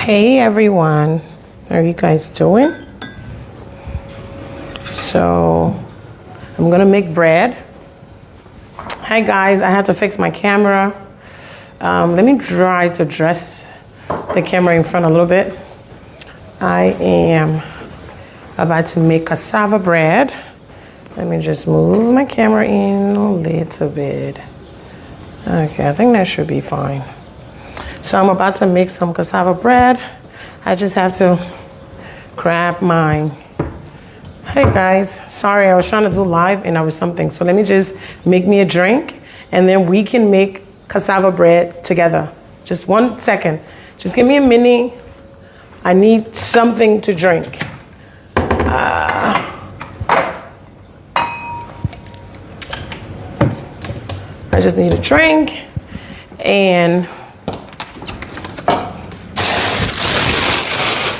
Hey everyone, how are you guys doing? So I'm gonna make bread. Hi guys, I had to fix my camera. Let me try to dress the camera in front a little bit. I am about to make cassava bread. Let me just move my camera in a little bit. Okay, I think that should be fine. So I'm about to make some cassava bread. I just have to grab mine. Hey guys, sorry, I was trying to do live and I was something. So let me just make me a drink and then we can make cassava bread together. Just 1 second. Just give me a minute. I need something to drink. I just need a drink and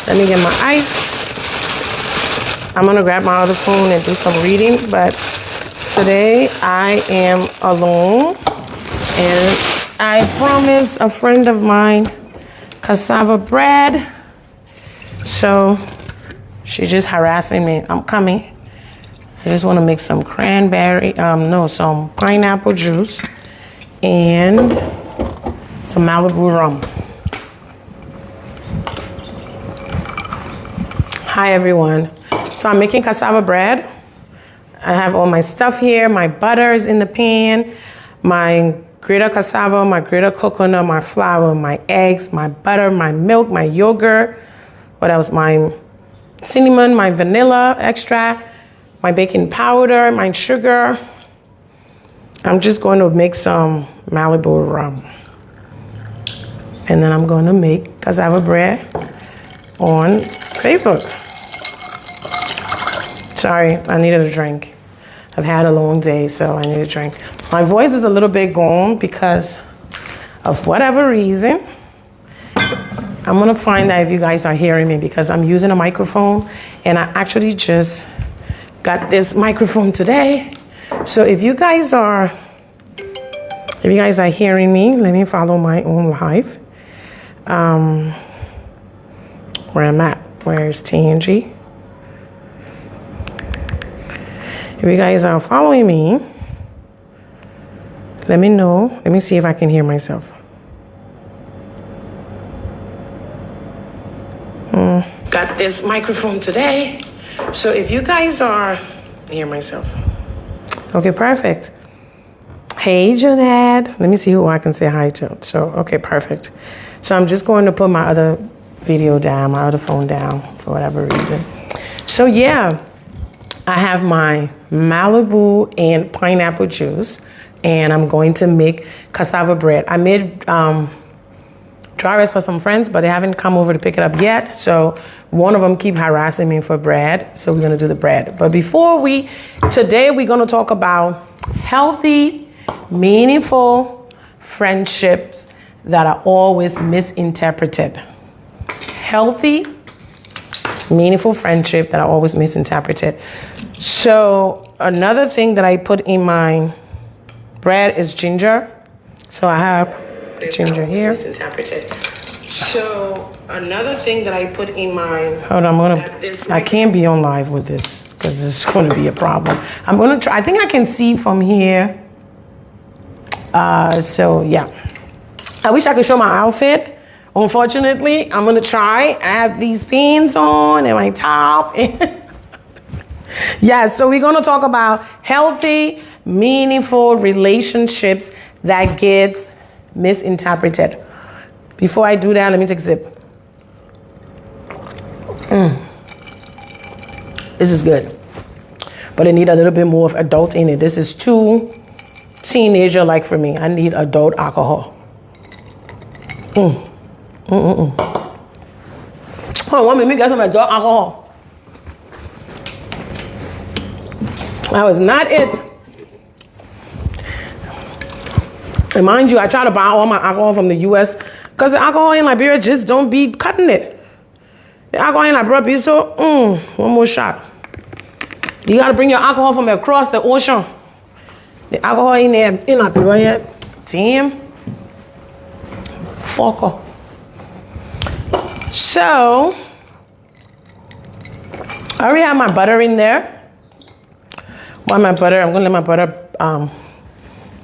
let me get my ice. I'm gonna grab my other phone and do some reading, but today I am alone and I promised a friend of mine cassava bread. So she's just harassing me. I'm coming. I just wanna make some some pineapple juice and some Malibu rum. Hi everyone. So I'm making cassava bread. I have all my stuff here. My butter is in the pan, my grated cassava, my grated coconut, my flour, my eggs, my butter, my milk, my yogurt. What else? My cinnamon, my vanilla extract, my baking powder, my sugar. I'm just going to make some Malibu rum. And then I'm going to make cassava bread on Facebook. Sorry, I needed a drink. I've had a long day, so I need a drink. My voice is a little bit gone because of whatever reason. I'm gonna find out if you guys are hearing me because I'm using a microphone and I actually just got this microphone today. So if you guys are hearing me, let me follow my own live. Where I'm at, where's TNG? If you guys are following me, let me know. Let me see if I can hear myself. Got this microphone today. So if you guys are, hear myself. Okay, perfect. Hey, Jeanette. Let me see who I can say hi to. So, okay, perfect. So I'm just going to put my other video down, my other phone down for whatever reason. So yeah. I have my Malibu and pineapple juice, and I'm going to make cassava bread. I made dry rice for some friends, but they haven't come over to pick it up yet. So one of them keep harassing me for bread. So we're gonna do the bread. But today we're gonna talk about healthy, meaningful friendships that are always misinterpreted. Healthy, meaningful friendship that are always misinterpreted. So another thing that I put in my bread is ginger. So I have ginger here. So another thing that I put in my, hold on, I can't be on live with this because this is going to be a problem. I'm going to try, I think I can see from here. So yeah, I wish I could show my outfit. Unfortunately, I'm gonna try. I have these pants on and my top. Yeah, so we're gonna talk about healthy, meaningful relationships that get misinterpreted. Before I do that, let me take a sip. This is good, but I need a little bit more of adult in it. This is too teenager-like for me. I need adult alcohol. Hold on, 1 minute, let me get some adult alcohol. That was not it. And mind you, I try to buy all my alcohol from the US because the alcohol in Liberia just don't be cutting it. The alcohol in Liberia be so, one more shot. You gotta bring your alcohol from across the ocean. The alcohol in there, in Liberia, damn. Fucker. So I already have my butter in there. While my butter, I'm gonna let my butter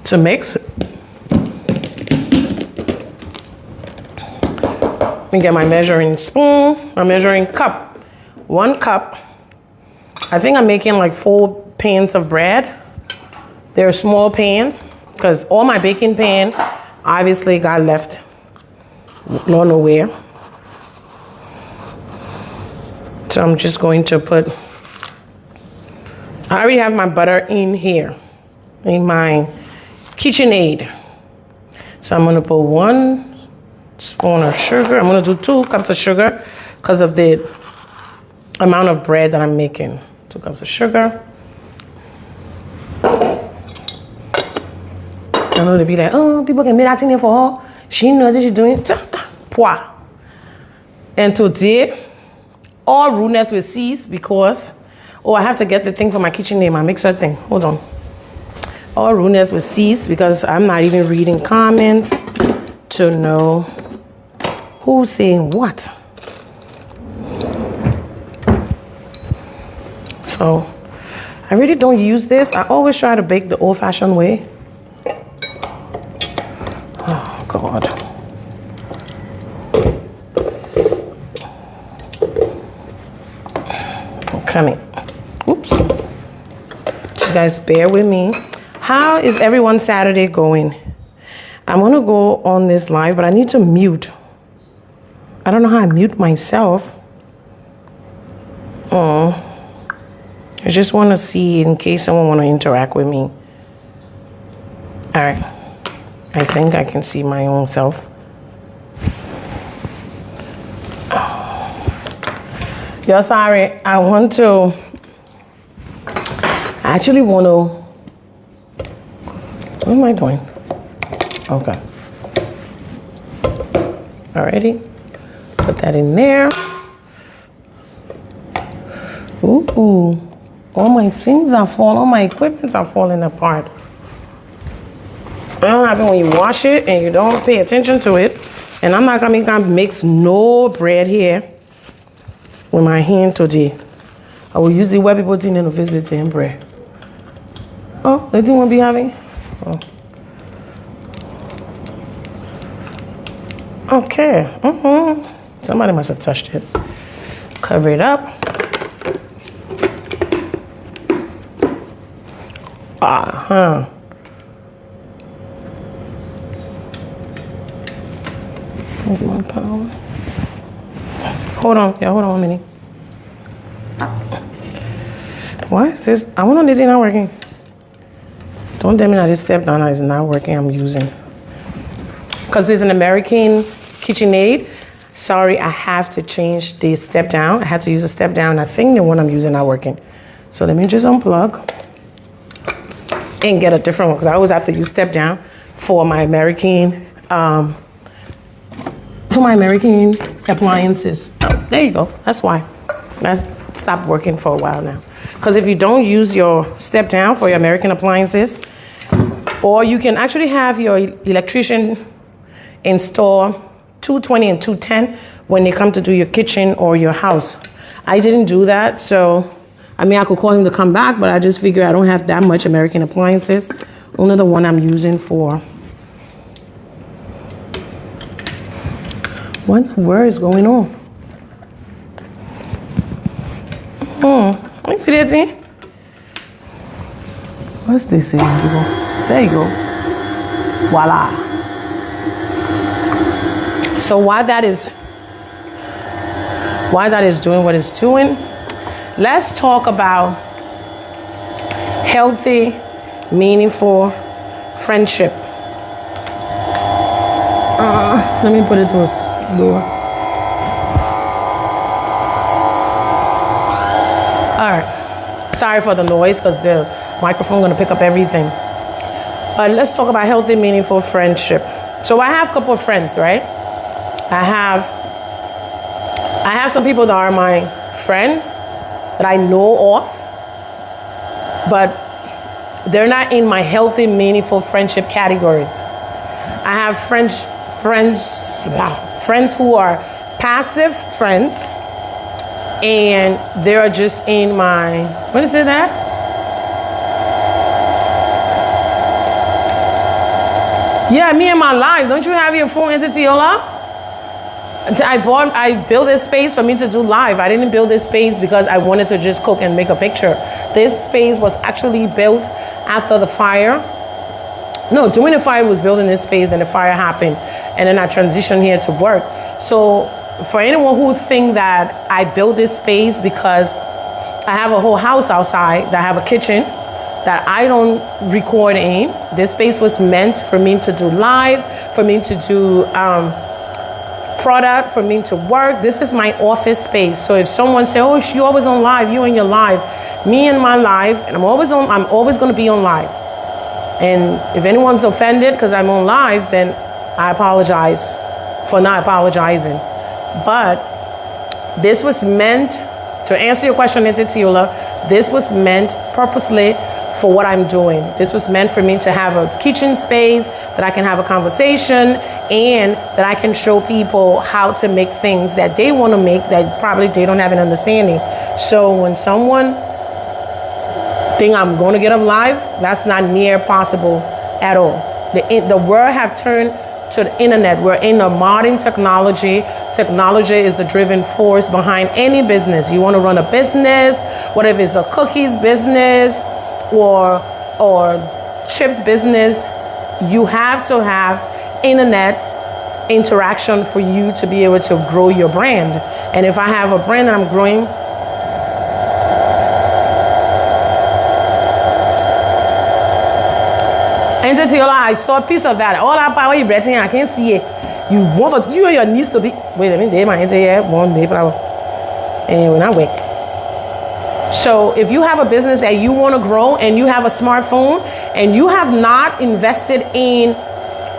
to mix. Let me get my measuring spoon, my measuring cup. 1 cup. I think I'm making like 4 pans of bread. They're a small pan because all my baking pan obviously got left nowhere. So I'm just going to put, I already have my butter in here, in my KitchenAid. So I'm gonna put 1 spoon of sugar. I'm gonna do 2 cups of sugar because of the amount of bread that I'm making. 2 cups of sugar. I know they'll be like, oh, people can make that thing there for her. She knows what she's doing. Pois. And today, all rudeness will cease because, oh, I have to get the thing for my KitchenAid, my mixer thing. Hold on. All rudeness will cease because I'm not even reading comments to know who's saying what. So I really don't use this. I always try to bake the old-fashioned way. Oh, God. I'm coming. Oops. You guys bear with me. How is everyone's Saturday going? I'm going to go on this live, but I need to mute. I don't know how I mute myself. Oh. I just want to see in case someone want to interact with me. All right. I think I can see my own self. Yo, sorry. I actually want to. What am I doing? Okay. Alrighty. Put that in there. Ooh. All my things are falling, all my equipments are falling apart. That happens when you wash it and you don't pay attention to it. And I'm not gonna mix no bread here with my hand today. I will use the web people thing in the face with the bread. Oh, they didn't want to be having? Oh. Okay. Somebody must have touched this. Cover it up. Hold on, yeah, hold on 1 minute. Why is this? I wonder if it's not working. Don't tell me that this step down is not working. I'm using because it's an American KitchenAid. Sorry, I have to change the step down. I had to use a step down. I think the one I'm using not working. So let me just unplug and get a different one because I always have to use step down for my American appliances. Oh, there you go. That's why. That stopped working for a while now. Because if you don't use your step down for your American appliances, or you can actually have your electrician install 220 and 210 when they come to do your kitchen or your house. I didn't do that, so I mean, I could call him to come back, but I just figured I don't have that much American appliances. Only the one I'm using for. What the word is going on? You see that thing? What's this thing? There you go. Voila. So while that is doing what it's doing, let's talk about healthy, meaningful friendship. Let me put it to a door. All right. Sorry for the noise because the microphone is going to pick up everything. But let's talk about healthy, meaningful friendship. So I have a couple of friends, right? I have some people that are my friend that I know of, but they're not in my healthy, meaningful friendship categories. I have friends who are passive friends, and they're just in my, what is it that? Yeah, me and my life. Don't you have your full entity, Ola? I built this space for me to do live. I didn't build this space because I wanted to just cook and make a picture. This space was actually built after the fire. No, during the fire was building this space, then the fire happened, and then I transitioned here to work. So for anyone who think that I built this space because I have a whole house outside that I have a kitchen that I don't record in, this space was meant for me to do live, for me to do product, for me to work. This is my office space. So if someone say, oh, you always on live, you and your live, me and my live, and I'm always going to be on live. And if anyone's offended because I'm on live, then I apologize for not apologizing. But this was meant, to answer your question, Tiola, this was meant purposely for what I'm doing. This was meant for me to have a kitchen space that I can have a conversation, and that I can show people how to make things that they want to make that probably they don't have an understanding. So when someone think I'm going to get them live, that's not near possible at all. The world have turned to the internet. We're in a modern technology. Technology is the driving force behind any business. You want to run a business, whatever it's a cookies business or chips business, you have to have internet interaction for you to be able to grow your brand. And if I have a brand that I'm growing, I saw a piece of that. All that power you breathing, I can't see it. You want for you and your niece to be. Wait a minute, they might say one day, but anyway, not wait. So if you have a business that you want to grow and you have a smartphone and you have not invested in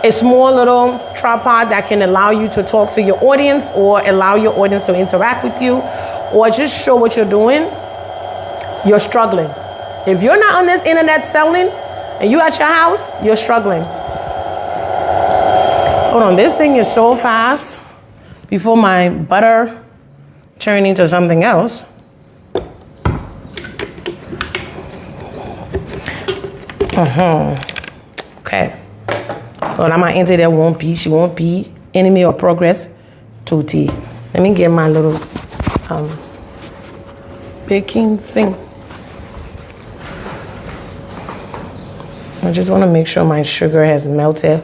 a small little tripod that can allow you to talk to your audience or allow your audience to interact with you or just show what you're doing, you're struggling. If you're not on this internet selling and you at your house, you're struggling. Hold on, this thing is so fast. Before my butter turned into something else. Okay. Well, I'm my auntie that won't be. She won't be enemy or progress. Tutti. Let me get my little baking thing. I just want to make sure my sugar has melted.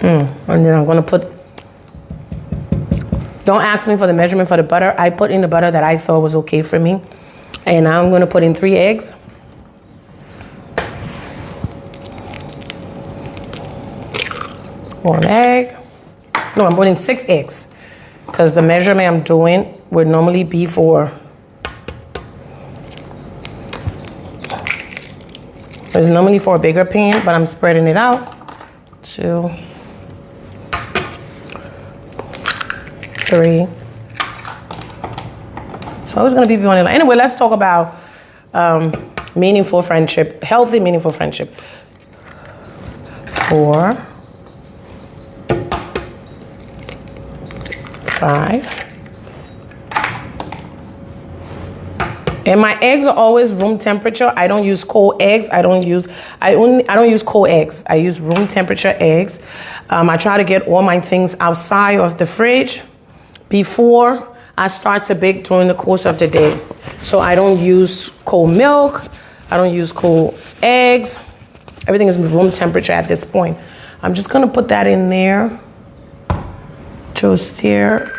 And then I'm going to put, don't ask me for the measurement for the butter. I put in the butter that I thought was okay for me. And now I'm going to put in 3 eggs. One egg. No, I'm putting 6 eggs because the measurement I'm doing would normally be for, it's normally for a bigger pan, but I'm spreading it out. 2, 3. So it's gonna be beyond it. Anyway, let's talk about meaningful friendship, healthy, meaningful friendship. 4, 5. And my eggs are always room temperature. I don't use cold eggs. I don't use cold eggs. I use room temperature eggs. I try to get all my things outside of the fridge before I start to bake during the course of the day. So I don't use cold milk. I don't use cold eggs. Everything is room temperature at this point. I'm just gonna put that in there to stir.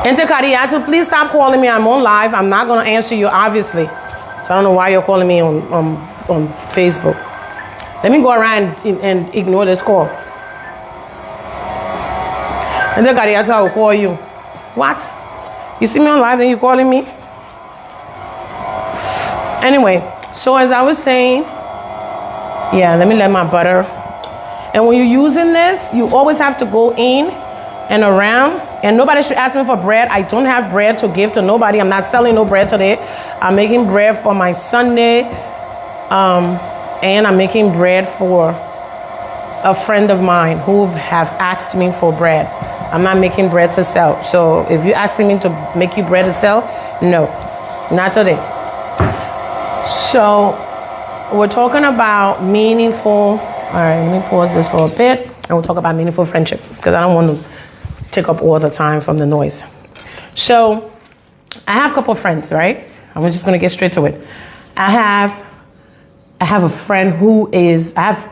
Ente Kariatu, please stop calling me. I'm on live. I'm not gonna answer you, obviously. So I don't know why you're calling me on Facebook. Let me go around and ignore this call. Ente Kariatu, I will call you. What? You see me on live and you calling me? Anyway, so as I was saying, yeah, let me let my butter. And when you're using this, you always have to go in and around. And nobody should ask me for bread. I don't have bread to give to nobody. I'm not selling no bread today. I'm making bread for my Sunday. And I'm making bread for a friend of mine who have asked me for bread. I'm not making bread to sell. So if you're asking me to make you bread to sell, no, not today. So we're talking about meaningful. All right, let me pause this for a bit, and we'll talk about meaningful friendship because I don't want to take up all the time from the noise. So I have a couple of friends, right? I'm just going to get straight to it. I have a friend I have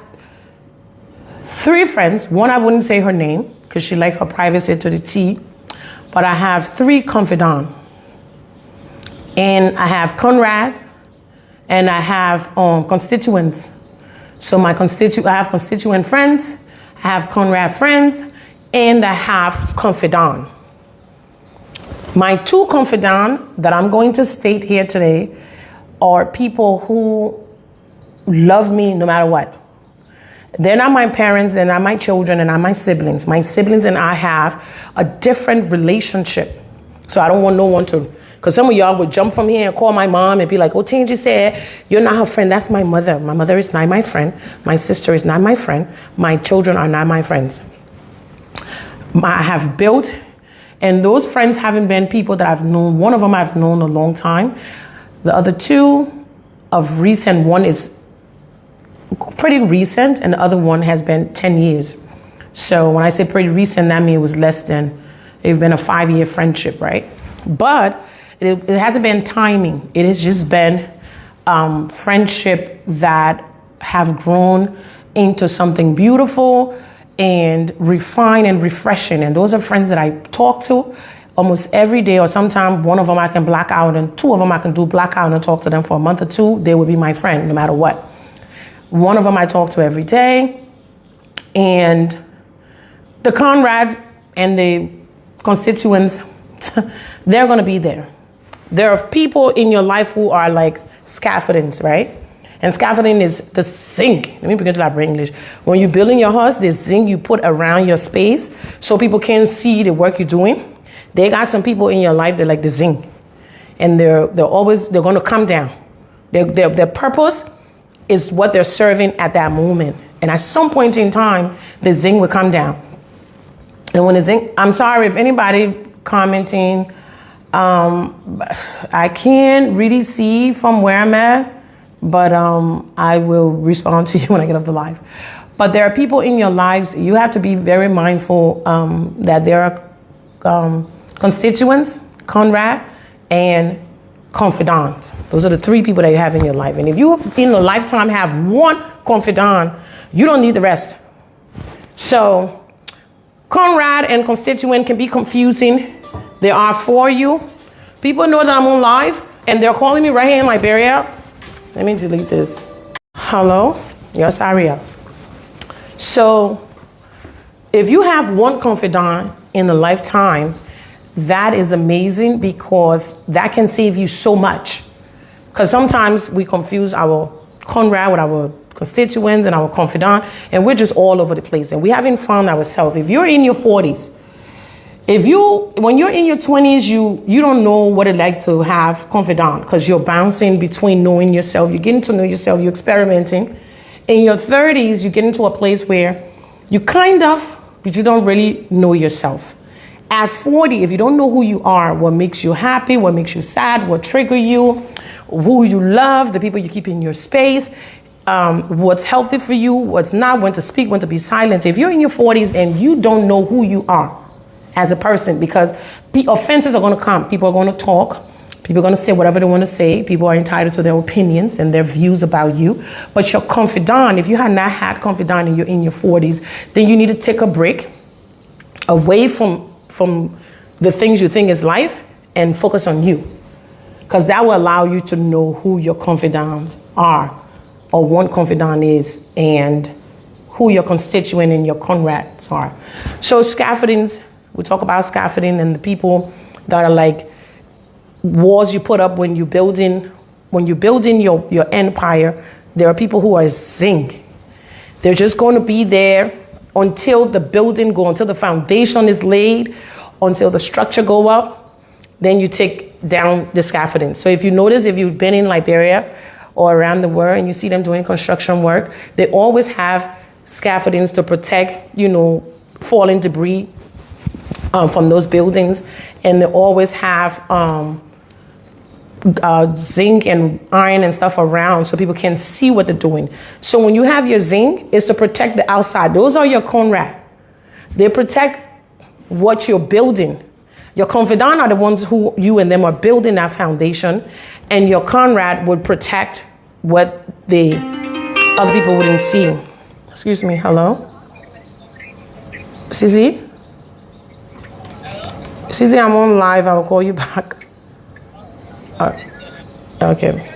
3 friends. One, I wouldn't say her name because she likes her privacy to the T. But I have 3 confidants. And I have Conrads and I have constituents. So I have constituent friends, I have Conrad friends, and I have confidant. My 2 confidants that I'm going to state here today are people who love me no matter what. They're not my parents, they're not my children, and not my siblings. My siblings and I have a different relationship. So I don't want no one to, because some of y'all would jump from here and call my mom and be like, oh, Tingy said, you're not her friend, that's my mother. My mother is not my friend. My sister is not my friend. My children are not my friends. I have built, and those friends haven't been people that I've known. One of them I've known a long time. The other 2 of recent, one is pretty recent, and the other one has been 10 years. So when I say pretty recent, that means it was less than, it's been a 5-year friendship, right? But it hasn't been timing. It has just been friendship that have grown into something beautiful and refined and refreshing. And those are friends that I talk to almost every day, or sometimes one of them I can black out, and 2 of them I can do black out and talk to them for a month or 2. They will be my friend no matter what. One of them I talk to every day, and the Conrads and the constituents, they're going to be there. There are people in your life who are like scaffoldings, right? And scaffolding is the zinc. Let me begin to elaborate English. When you're building your house, the zinc you put around your space so people can see the work you're doing. They got some people in your life that like the zinc, and they're going to come down. Their purpose is what they're serving at that moment. And at some point in time, the zinc will come down. And when the zinc, I'm sorry if anybody commenting, I can't really see from where I'm at, but I will respond to you when I get off the live. But there are people in your lives, you have to be very mindful that there are constituents, Conrad, and confidant. Those are the 3 people that you have in your life. And if you in a lifetime have 1 confidant, you don't need the rest. So Conrad and constituent can be confusing. They are for you. People know that I'm on live and they're calling me right here in Liberia. Let me delete this. Hello? Yes, Aria. So if you have 1 confidant in a lifetime, that is amazing, because that can save you so much. Because sometimes we confuse our Conrad with our constituents and our confidant, and we're just all over the place, and we haven't found ourselves. If you're in your 40s, when you're in your 20s, you don't know what it's like to have confidant, because you're bouncing between knowing yourself, you're getting to know yourself, you're experimenting. In your 30s, you get into a place where you but you don't really know yourself. At 40, if you don't know who you are, what makes you happy, what makes you sad, what triggers you, who you love, the people you keep in your space, what's healthy for you, what's not, when to speak, when to be silent. If you're in your 40s and you don't know who you are as a person, because offenses are going to come, people are going to talk, people are going to say whatever they want to say, people are entitled to their opinions and their views about you, but your confidant, if you have not had confidant and you're in your 40s, then you need to take a break away from the things you think is life and focus on you, because that will allow you to know who your confidants are, or one confidant is, and who your constituent and your Conrads are. So scaffoldings, we talk about scaffolding and the people that are like walls you put up when you're building your empire. There are people who are zinc. They're just going to be there until the building until the foundation is laid, until the structure go up, then you take down the scaffolding. So if you notice, if you've been in Liberia or around the world and you see them doing construction work, they always have scaffoldings to protect, falling debris from those buildings, and they always have zinc and iron and stuff around so people can see what they're doing. So when you have your zinc, it's to protect the outside. Those are your Conrad. They protect what you're building. Your confidant are the ones who you and them are building that foundation, and your Conrad would protect what the other people wouldn't see. Excuse me, hello? Susie? Susie, I'm on live, I'll call you back. Okay.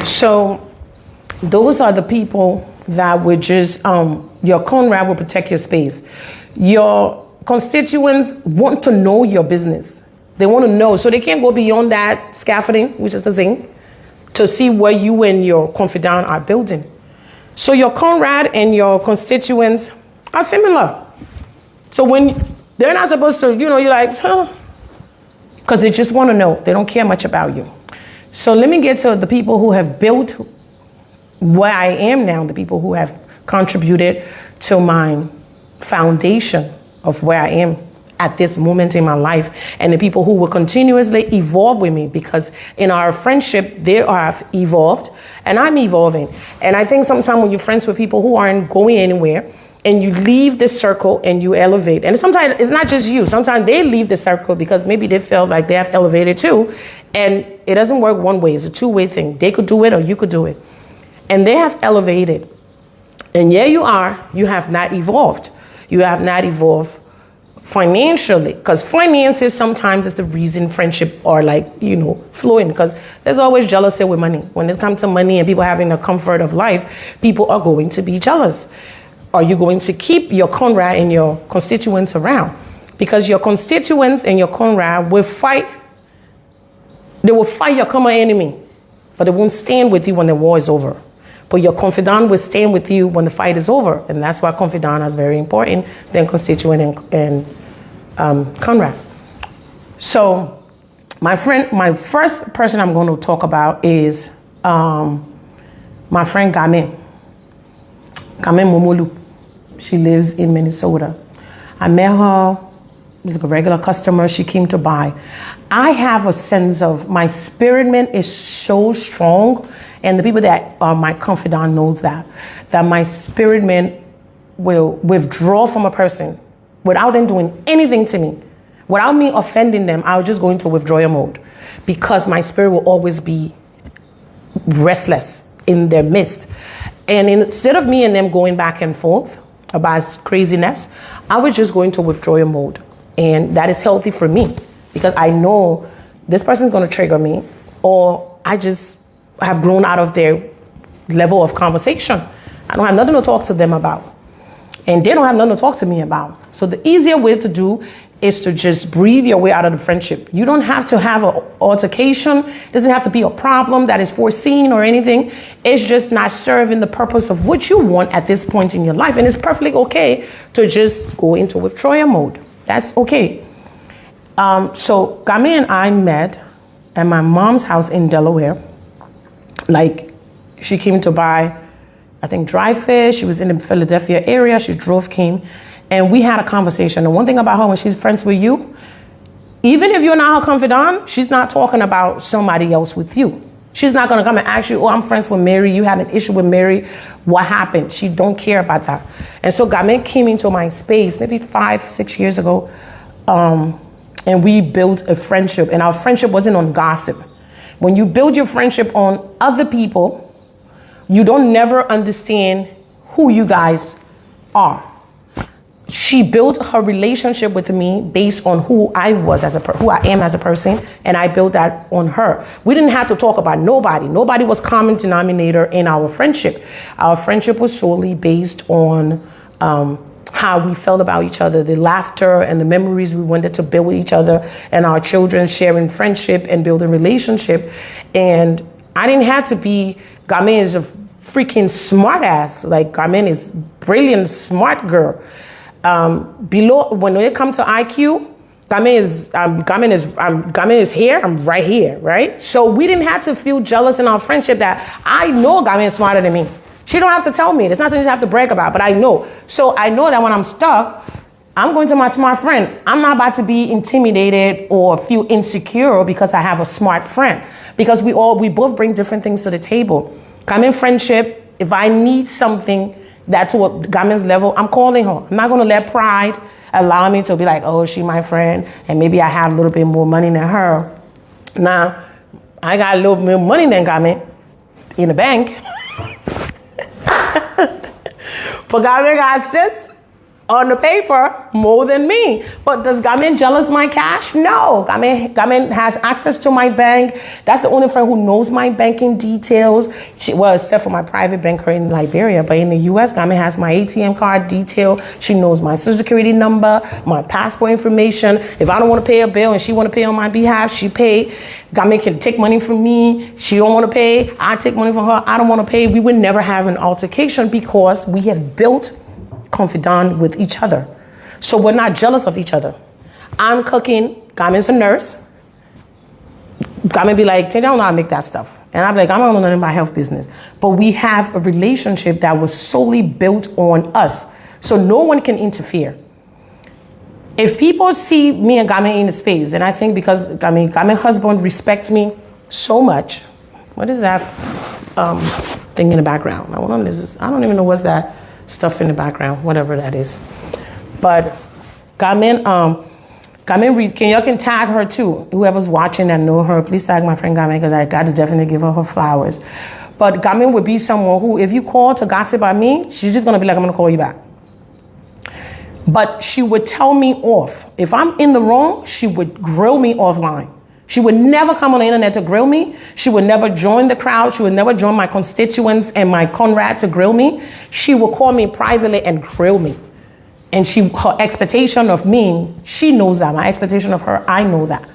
So those are the people that would just, your Conrad will protect your space. Your constituents want to know your business. They want to know, so they can't go beyond that scaffolding, which is the zinc, to see what you and your confidant are building. So your Conrad and your constituents are similar. So when they're not supposed to, you're like, because they just want to know. They don't care much about you. So let me get to the people who have built where I am now, the people who have contributed to my foundation of where I am at this moment in my life, and the people who will continuously evolve with me, because in our friendship, they have evolved and I'm evolving. And I think sometimes when you're friends with people who aren't going anywhere, and you leave the circle and you elevate. And sometimes it's not just you. Sometimes they leave the circle because maybe they feel like they have elevated too. And it doesn't work one way. It's a two-way thing. They could do it or you could do it. And they have elevated. And here you are, you have not evolved. You have not evolved financially, because finances sometimes is the reason friendship are flowing, because there's always jealousy with money. When it comes to money and people having the comfort of life, people are going to be jealous. Are you going to keep your Conrad and your constituents around? Because your constituents and your Conrad will fight. They will fight your common enemy, but they won't stand with you when the war is over. But your confidant will stand with you when the fight is over. And that's why confidant is very important than constituent and Conrad. So my first person I'm going to talk about is my friend Game Momolu. She lives in Minnesota. I met her, like a regular customer. She came to buy. I have a sense of my spirit man is so strong, and the people that are my confidant knows that my spirit man will withdraw from a person without them doing anything to me. Without me offending them, I'll just go into withdrawal mode, because my spirit will always be restless in their midst. And instead of me and them going back and forth about craziness, I was just going to withdrawal mode. And that is healthy for me, because I know this person's going to trigger me, or I just have grown out of their level of conversation. I don't have nothing to talk to them about, and they don't have nothing to talk to me about. So the easier way to do is to just breathe your way out of the friendship. You don't have to have an altercation. It doesn't have to be a problem that is foreseen or anything. It's just not serving the purpose of what you want at this point in your life. And it's perfectly okay to just go into withdrawal mode. That's okay. So Game and I met at my mom's house in Delaware. Like, she came to buy, I think, dry fish. She was in the Philadelphia area. She came. And we had a conversation. And one thing about her, when she's friends with you, even if you're not her confidant, she's not talking about somebody else with you. She's not going to come and ask you, oh, I'm friends with Mary. You had an issue with Mary. What happened? She don't care about that. And so Game came into my space maybe 5-6 years ago. And we built a friendship. And our friendship wasn't on gossip. When you build your friendship on other people, you don't never understand who you guys are. She built her relationship with me based on who I was who I am as a person, and I built that on her. We didn't have to talk about nobody. Nobody was common denominator in our friendship. Our friendship was solely based on how we felt about each other, the laughter and the memories we wanted to build with each other, and our children sharing friendship and building relationship. And I didn't have to be, Game is a freaking smart ass. Like, Game is brilliant, smart girl. When it comes to IQ, Game is here, I'm right here, right? So we didn't have to feel jealous in our friendship that I know Game is smarter than me. She don't have to tell me. There's nothing she have to brag about, but I know. So I know that when I'm stuck, I'm going to my smart friend. I'm not about to be intimidated or feel insecure because I have a smart friend. Because we both bring different things to the table. Come in friendship, if I need something that's what Gamin's level, I'm calling her. I'm not going to let pride allow me to be like, oh, she my friend, and maybe I have a little bit more money than her. Now, I got a little more money than Gamin in the bank. But Gamin got sits on the paper more than me. But does Gamin jealous my cash? No. Gamin has access to my bank. That's the only friend who knows my banking details. Except for my private banker in Liberia. But in the US, Gamin has my ATM card detail. She knows my social security number, my passport information. If I don't want to pay a bill and she want to pay on my behalf, she pay. Gamin can take money from me. She don't want to pay. I take money from her. I don't want to pay. We would never have an altercation because we have built confidant with each other. So we're not jealous of each other. I'm cooking, Gamin's a nurse. Gamin be like, I don't know how to make that stuff. And I'm like, I don't know nothing about health business. But we have a relationship that was solely built on us. So no one can interfere. If people see me and Gamin in the space, and I think because Gamin's husband respects me so much. What is that thing in the background? I don't even know what's that stuff in the background, whatever that is. But Gamin, y'all can tag her too. Whoever's watching and know her, please tag my friend Gamin because I got to definitely give her flowers. But Gamin would be someone who, if you call to gossip about me, she's just gonna be like, I'm gonna call you back. But she would tell me off. If I'm in the wrong, she would grill me offline. She would never come on the internet to grill me. She would never join the crowd. She would never join my constituents and my Conrad to grill me. She would call me privately and grill me. And her expectation of me, she knows that. My expectation of her, I know that.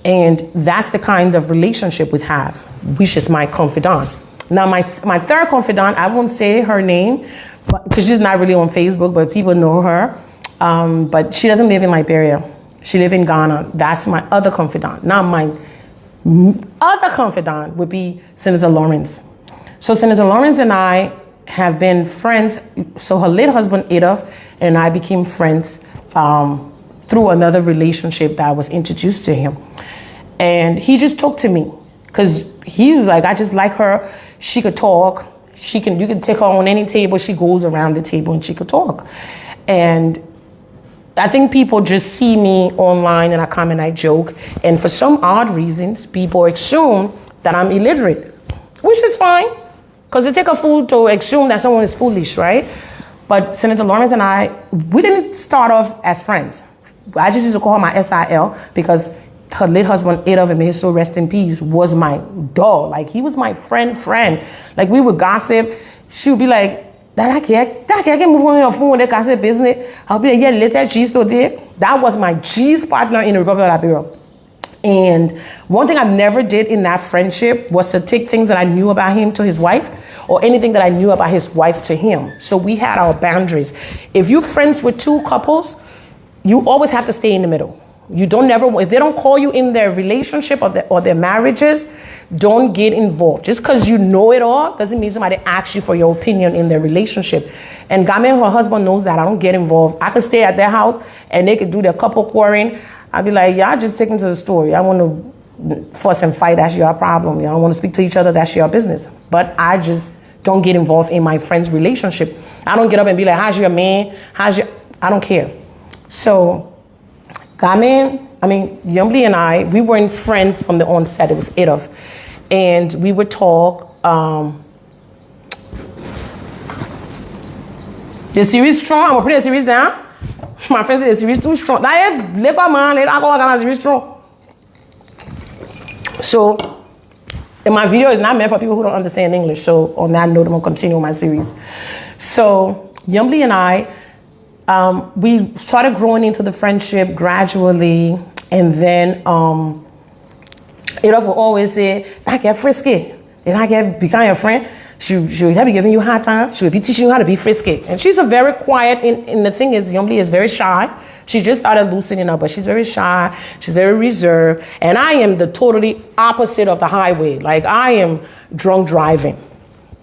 And that's the kind of relationship we have, which is my confidant. Now, my third confidant, I won't say her name, because she's not really on Facebook, but people know her. But she doesn't live in Liberia. She lives in Ghana. That's my other confidant. Now, my other confidant would be Senator Lawrence. So Senator Lawrence and I have been friends. So her late husband, Adolf, and I became friends through another relationship that I was introduced to him. And he just talked to me because he was like, I just like her. She could talk. You can take her on any table. She goes around the table and she could talk. And I think people just see me online and I come and I joke. And for some odd reasons, people assume that I'm illiterate, which is fine. Because it takes a fool to assume that someone is foolish, right? But Senator Lawrence and I, we didn't start off as friends. I just used to call her my SIL because her late husband, Adolf, and may his soul rest in peace, was my dog. Like, he was my friend. Like, we would gossip. She would be like, I can't move on your phone with the gossip business. I'll be like, yeah, later, G's today. That was my G's partner in the Republic of Liberia. And one thing I never did in that friendship was to take things that I knew about him to his wife or anything that I knew about his wife to him. So we had our boundaries. If you're friends with two couples, you always have to stay in the middle. If they don't call you in their relationship or their marriages, don't get involved. Just because you know it all doesn't mean somebody asks you for your opinion in their relationship. And Gamin, her husband, knows that. I don't get involved. I could stay at their house and they could do their couple quarreling. I'd be like, y'all just take me to the store. Y'all want to fuss and fight, that's your problem. Y'all want to speak to each other, that's your business. But I just don't get involved in my friend's relationship. I don't get up and be like, how's your man? I don't care. So Yumbly and I, we weren't friends from the onset. It was Adolf. And we would talk. The series strong. I'm going to put the series down. My friends say the series too strong. So, and my video is not meant for people who don't understand English. So, on that note, I'm going to continue my series. So, Yumbly and I, we started growing into the friendship gradually, and then Adolf will always say, I get frisky. And I get become your friend. She would be giving you a hard time. She would be teaching you how to be frisky. And she's a very quiet, and the thing is, Yumbly is very shy. She just started loosening up, but she's very shy. She's very reserved. And I am the totally opposite of the highway. Like, I am drunk driving.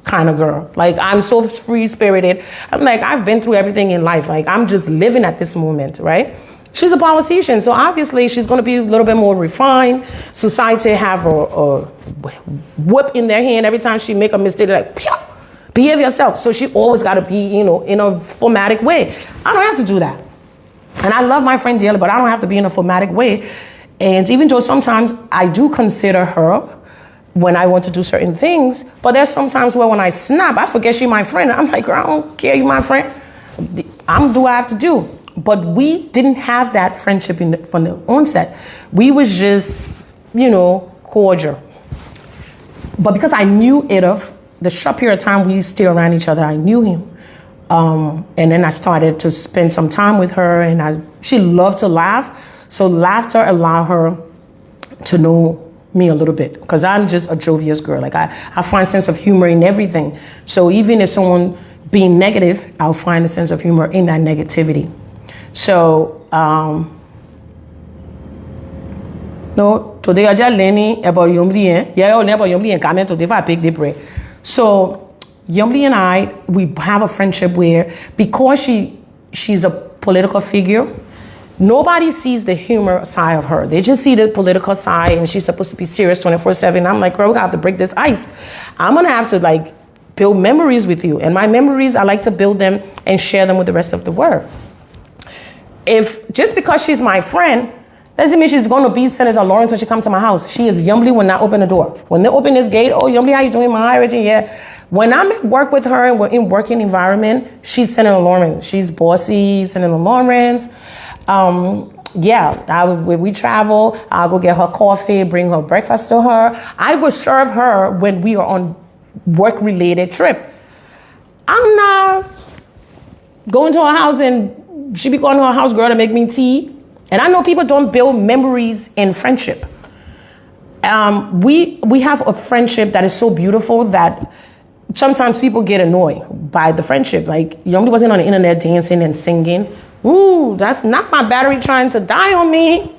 kind of girl. Like, I'm so free spirited. I'm like, I've been through everything in life. Like, I'm just living at this moment, right? She's a politician, so obviously she's going to be a little bit more refined. Society have a whip in their hand every time she make a mistake. They're like, Pya! Behave yourself. So she always got to be, in a formatic way. I don't have to do that. And I love my friend dearly, but I don't have to be in a formatic way. And even though sometimes I do consider her when I want to do certain things, but there's sometimes where when I snap, I forget she's my friend. I'm like, girl, I don't care, you my friend. I'm do what I have to do. But we didn't have that friendship from the onset. We was just, cordial. But because I knew it of the short period of time we stay around each other, I knew him. And then I started to spend some time with her, and she loved to laugh. So laughter allowed her to know me a little bit, because I'm just a jovial girl. Like I find sense of humor in everything. So even if someone being negative, I'll find a sense of humor in that negativity. So, no, today I just learning about Yomli. Yeah, about Yomli and comment today if I pick the bread. So, Yomli and I, we have a friendship where, because she's a political figure, nobody sees the humor side of her. They just see the political side, and she's supposed to be serious 24/7. I'm like, girl, we have to break this ice. I'm gonna have to build memories with you. And my memories, I like to build them and share them with the rest of the world. If just because she's my friend, doesn't mean she's going to be Senator Lawrence when she comes to my house. She is Yumbly when I open the door. When they open this gate, oh, Yumbly, how you doing, my Reggie? Yeah. When I'm at work with her and we're in working environment, she's Senator Lawrence. She's bossy, Senator Lawrence. When we travel, I'll go get her coffee, bring her breakfast to her. I will serve her when we are on work-related trip. I'm not going to her house and she be going to her house, girl, to make me tea. And I know people don't build memories in friendship. We have a friendship that is so beautiful that sometimes people get annoyed by the friendship. Like, Yomli wasn't on the internet dancing and singing. Ooh, that's not my battery trying to die on me.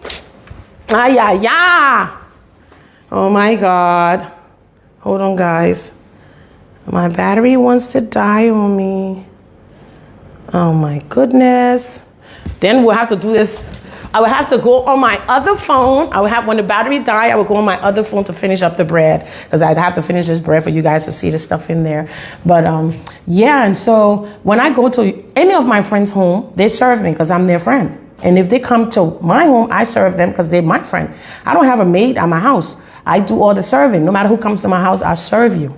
Oh my God. Hold on, guys. My battery wants to die on me. Oh my goodness. Then we'll have to do this. I would have to go on my other phone. When the battery died, I would go on my other phone to finish up the bread, because I'd have to finish this bread for you guys to see the stuff in there. But and so when I go to any of my friends' home, they serve me because I'm their friend. And if they come to my home, I serve them because they're my friend. I don't have a maid at my house. I do all the serving. No matter who comes to my house, I serve you.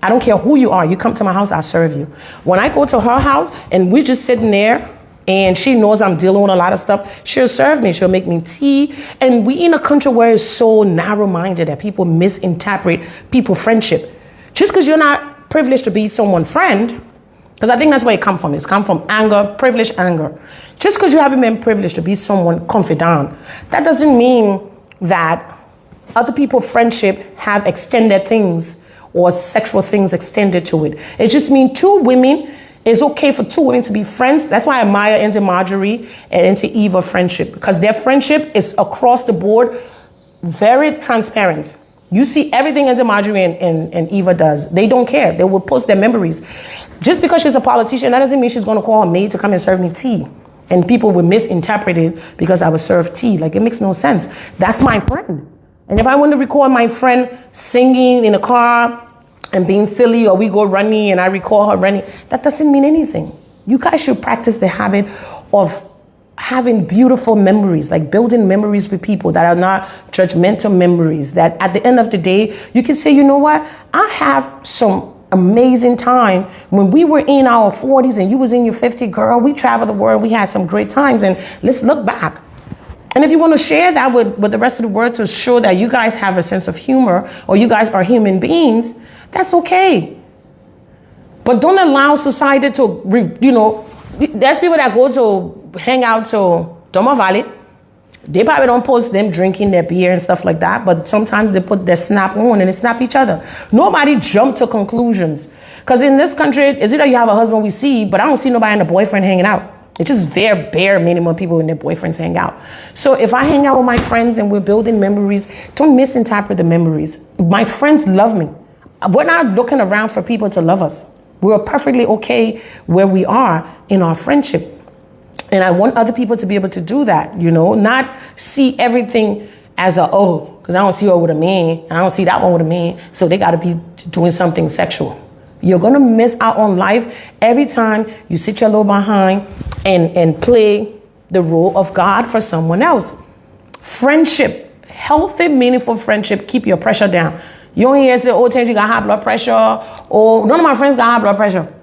I don't care who you are. You come to my house, I'll serve you. When I go to her house and we're just sitting there and she knows I'm dealing with a lot of stuff, she'll serve me. She'll make me tea. And we in a country where it's so narrow-minded that people misinterpret people's friendship. Just because you're not privileged to be someone's friend, because I think that's where it comes from. It's come from anger, privileged anger. Just because you haven't been privileged to be someone's confidant, that doesn't mean that other people's friendship have extended things or sexual things extended to it. It just means it's okay for two women to be friends. That's why I admire Auntie Marjorie and Auntie Eva friendship, because their friendship is across the board, very transparent. You see everything Auntie Marjorie and Eva does. They don't care. They will post their memories. Just because she's a politician, that doesn't mean she's going to call a maid to come and serve me tea. And people will misinterpret it because I would serve tea. Like, it makes no sense. That's my friend. And if I want to record my friend singing in a car and being silly, or we go running and I record her running, that doesn't mean anything. You guys should practice the habit of having beautiful memories, like building memories with people that are not judgmental memories, that at the end of the day, you can say, you know what? I have some amazing time when we were in our 40s and you was in your 50s, girl. We traveled the world. We had some great times, and let's look back. And if you want to share that with the rest of the world to show that you guys have a sense of humor, or you guys are human beings, that's okay. But don't allow society to, there's people that go to hang out to Domo Valley. They probably don't post them drinking their beer and stuff like that, but sometimes they put their snap on and they snap each other. Nobody jump to conclusions. Because in this country, it's either you have a husband we see, but I don't see nobody and a boyfriend hanging out. It's just very bare minimum people and their boyfriends hang out. So if I hang out with my friends and we're building memories, don't misinterpret the memories. My friends love me. We're not looking around for people to love us. We're perfectly okay where we are in our friendship. And I want other people to be able to do that, not see everything as because I don't see her with a man, and I don't see that one with a man, so they got to be doing something sexual. You're going to miss out on life every time you sit your little behind and play the role of God for someone else. Friendship, healthy, meaningful friendship, keep your pressure down. You don't hear say, Tenji got high blood pressure, or none of my friends got high blood pressure.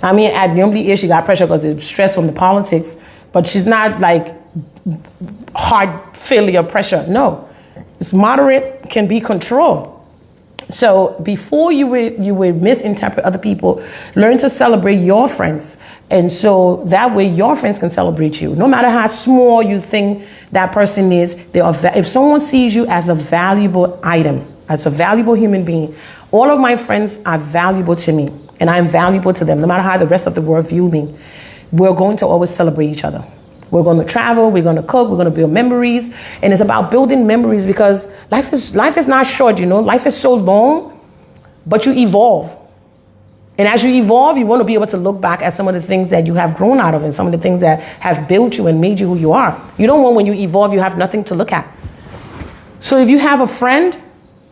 I mean, at Yombly she got pressure because of stress from the politics, but she's not like hard failure pressure. No, it's moderate, can be controlled. So before you would misinterpret other people, learn to celebrate your friends. And so that way your friends can celebrate you. No matter how small you think that person is, if someone sees you as a valuable item, as a valuable human being, all of my friends are valuable to me and I'm valuable to them. No matter how the rest of the world view me, we're going to always celebrate each other. We're going to travel, we're going to cook, we're going to build memories. And it's about building memories because life is not short, Life is so long, but you evolve. And as you evolve, you want to be able to look back at some of the things that you have grown out of and some of the things that have built you and made you who you are. You don't want when you evolve, you have nothing to look at. So if you have a friend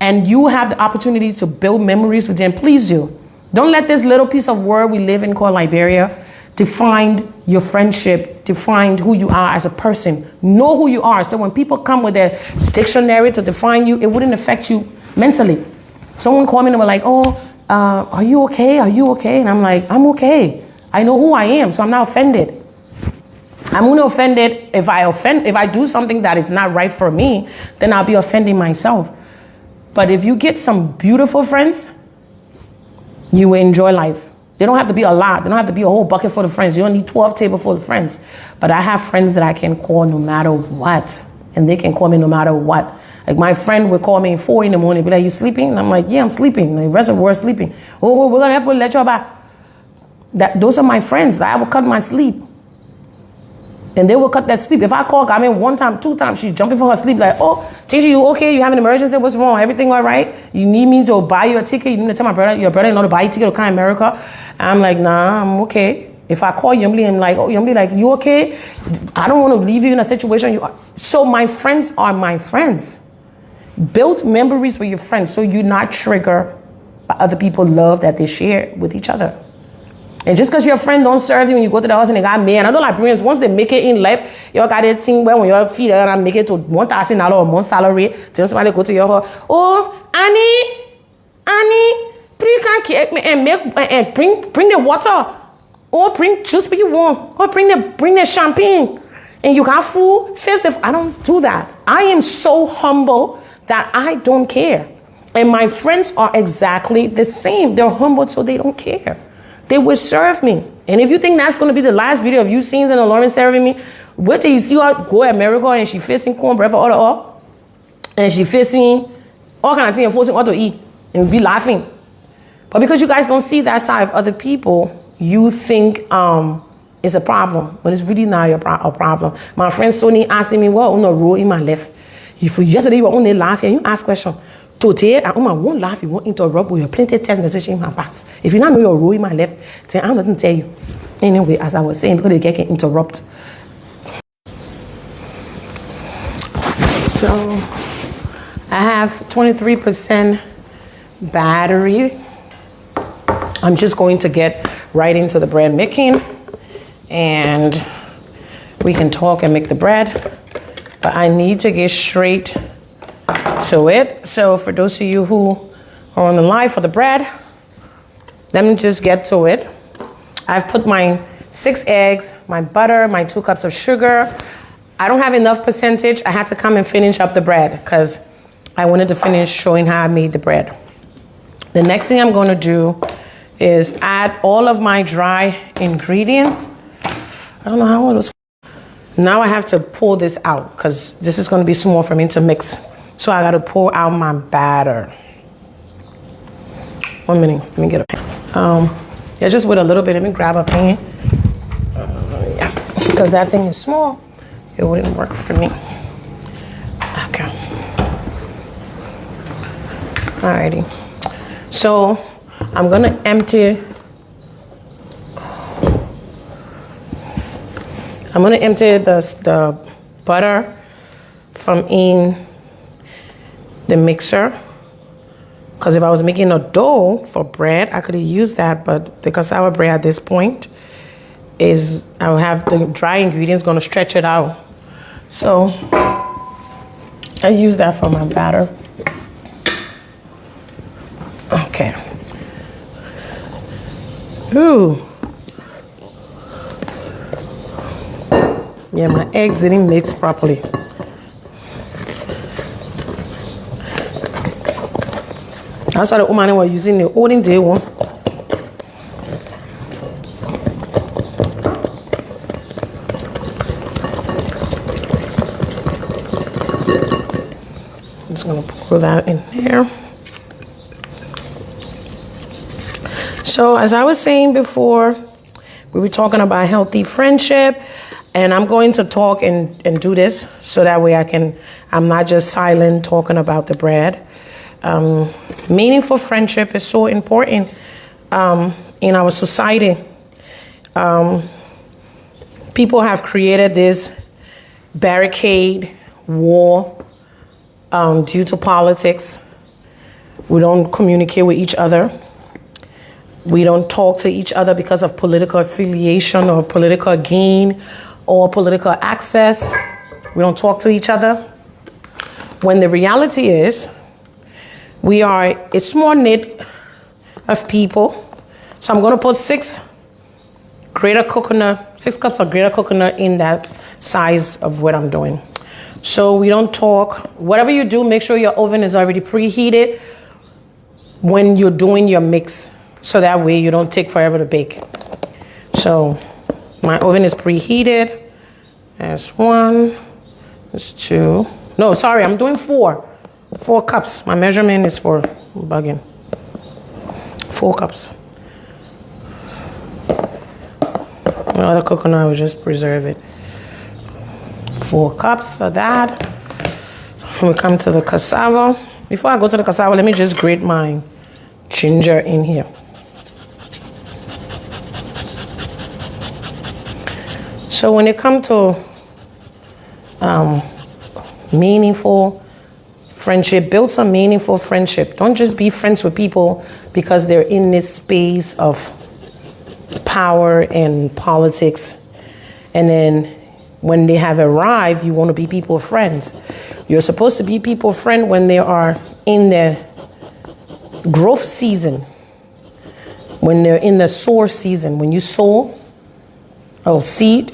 and you have the opportunity to build memories with them, please do. Don't let this little piece of world we live in called Liberia define your friendship, define who you are as a person. Know who you are. So when people come with their dictionary to define you, it wouldn't affect you mentally. Someone called me and they were like, are you okay? Are you okay? And I'm like, I'm okay. I know who I am, so I'm not offended. I'm only offended if I do something that is not right for me, then I'll be offending myself. But if you get some beautiful friends, you will enjoy life. They don't have to be a lot. They don't have to be a whole bucket full of friends. You don't need 12 tables full of friends. But I have friends that I can call no matter what. And they can call me no matter what. Like my friend would call me at 4 a.m, be like, you sleeping? And I'm like, yeah, I'm sleeping. The rest of the world is sleeping. Oh, we're going to have to let you back. Those are my friends. I will cut my sleep. And they will cut that sleep. If I call, I mean, 1 time, 2 times, she's jumping for her sleep like, oh, Gigi, you okay? You have an emergency? What's wrong? Everything all right? You need me to buy you a ticket? You need to tell your brother-in-law to buy you a ticket to come to America? I'm like, nah, I'm okay. If I call Yumbly, I'm like, oh, Yumbly, like, you okay? I don't want to leave you in a situation you are. So my friends are my friends. Build memories with your friends so you're not triggered by other people's love that they share with each other. And just because your friend don't serve you when you go to the house and they got married, I know Liberians, once they make it in life, you got that thing where when your feet are gonna make it to $1,000 a month salary, then somebody go to your house, oh, Annie, please come cake me and bring the water, or bring juice what you want, or bring the champagne, and you got food. I don't do that. I am so humble that I don't care, and my friends are exactly the same. They're humble, so they don't care. They will serve me. And if you think that's going to be the last video of you seeing and Lauren serving me, wait till you see her go to America and she facing cornbread for all, and she facing all kind of things and forcing all to eat and be laughing. But because you guys don't see that side of other people, you think it's a problem when it's really not a problem. My friend Sony asking me, what on the road in my left? Yesterday you were only laughing and you ask question. Today, I won't laugh, you won't interrupt with your plenty text message in my past. If you don't know your role in my left, then I'm not going to tell you. Anyway, as I was saying, because they can interrupt. So, I have 23% battery. I'm just going to get right into the bread making. And we can talk and make the bread. But I need to get straight to it. So for those of you who are on the line for the bread, let me just get to it. I've put my 6 eggs, my butter, my 2 cups of sugar. I don't have enough percentage. I had to come and finish up the bread because I wanted to finish showing how I made the bread. The next thing I'm going to do is add all of my dry ingredients. I don't know how it was. Now I have to pull this out because this is going to be small for me to mix. So I got to pour out my batter. 1 minute, let me get a pan. Yeah, just with a little bit, let me grab a pan. Yeah, because that thing is small, it wouldn't work for me. Okay. Alrighty. So I'm gonna empty the butter from in the mixer, because if I was making a dough for bread, I could have used that, but the cassava bread at this point is, I will have the dry ingredients gonna stretch it out. So I use that for my batter. Okay. Ooh. Yeah, my eggs didn't mix properly. That's why the woman was using the olden day one. I'm just gonna pour that in there. So as I was saying before, we were talking about healthy friendship. And I'm going to talk and do this so that way I'm not just silent talking about the bread. Meaningful friendship is so important in our society. People have created this barricade war due to politics. We don't communicate with each other. We don't talk to each other because of political affiliation or political gain or political access. We don't talk to each other. When the reality is, we are a small knit of people. So I'm gonna put 6 cups of grated coconut in that size of what I'm doing. So we don't talk. Whatever you do, make sure your oven is already preheated when you're doing your mix, so that way you don't take forever to bake. So my oven is preheated. That's 1, that's 2. No, sorry, I'm doing 4. 4 cups. My measurement is for bugging. 4 cups. The other coconut, I will just preserve it. 4 cups of that. We come to the cassava. Before I go to the cassava, let me just grate my ginger in here. So when it comes to meaningful friendship, build some meaningful friendship. Don't just be friends with people because they're in this space of power and politics. And then when they have arrived, you want to be people's friends. You're supposed to be people's friend when they are in their growth season, when they're in the sower season. When you sow seed,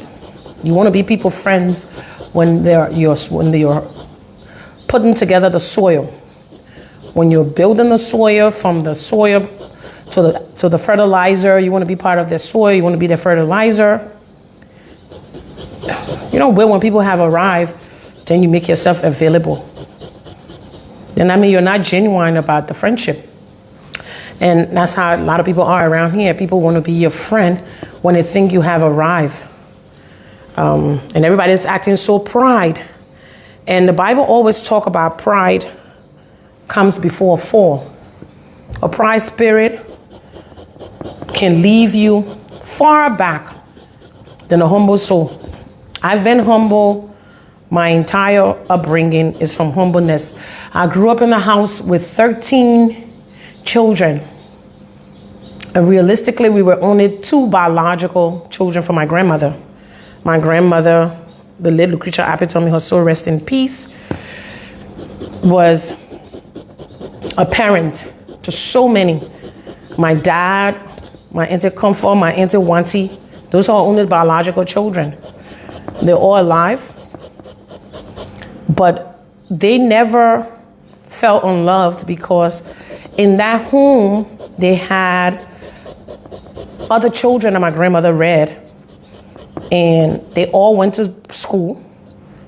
you want to be people's friends when you're putting together the soil. When you're building the soil, from the soil to the fertilizer, you want to be part of the soil. You want to be the fertilizer. You know, when people have arrived, then you make yourself available. Then I mean, you're not genuine about the friendship. And that's how a lot of people are around here. People want to be your friend when they think you have arrived. And everybody's acting so pride. And the Bible always talk about pride comes before a fall. A pride spirit can leave you far back than a humble soul. I've been humble. My entire upbringing is from humbleness. I grew up in a house with 13 children. And realistically, we were only 2 biological children from my grandmother. My grandmother, the late Lucretia Appleton, may her soul rest in peace, was a parent to so many. My dad, my Auntie Comfort, my Auntie Wanty, those are only biological children. They're all alive, but they never felt unloved because in that home, they had other children that my grandmother reared. And they all went to school.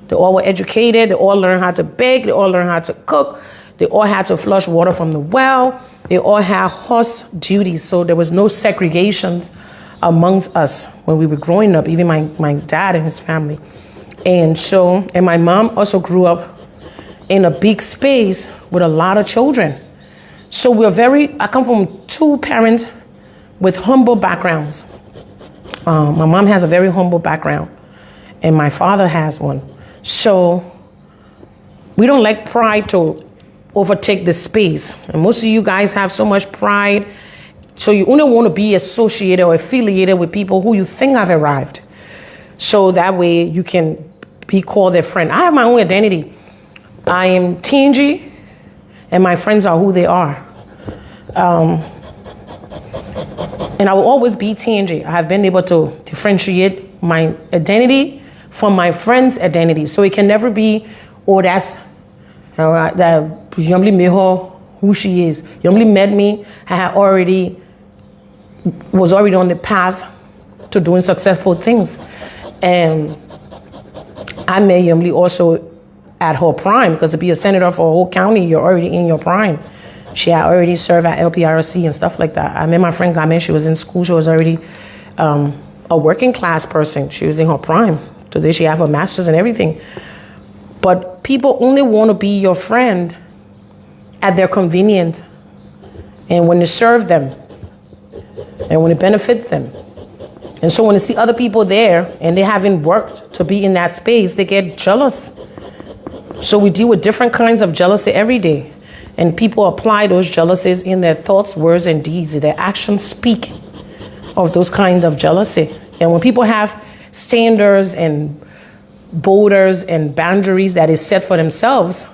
They all were educated. They all learned how to bake. They all learned how to cook. They all had to flush water from the well. They all had horse duties. So there was no segregations amongst us when we were growing up, even my dad and his family. And my mom also grew up in a big space with a lot of children. So I come from two parents with humble backgrounds. My mom has a very humble background, and my father has one. So we don't like pride to overtake the space. And most of you guys have so much pride, so you only want to be associated or affiliated with people who you think have arrived. So that way you can be called their friend. I have my own identity. I am Tingy, and my friends are who they are. And I will always be Tingy. I have been able to differentiate my identity from my friend's identity. So it can never be, oh, that's that you only made her who she is. You only met me. Was already on the path to doing successful things. And I met Yumli also at her prime, because to be a senator for a whole county, you're already in your prime. She had already served at LPRC and stuff like that. I met my friend Gamen. She was in school. She was already a working class person. She was in her prime. Today she have her master's and everything. But people only want to be your friend at their convenience, and when it serves them, and when it benefits them. And so when they see other people there and they haven't worked to be in that space, they get jealous. So we deal with different kinds of jealousy every day. And people apply those jealousies in their thoughts, words, and deeds. Their actions speak of those kinds of jealousy. And when people have standards and borders and boundaries that is set for themselves,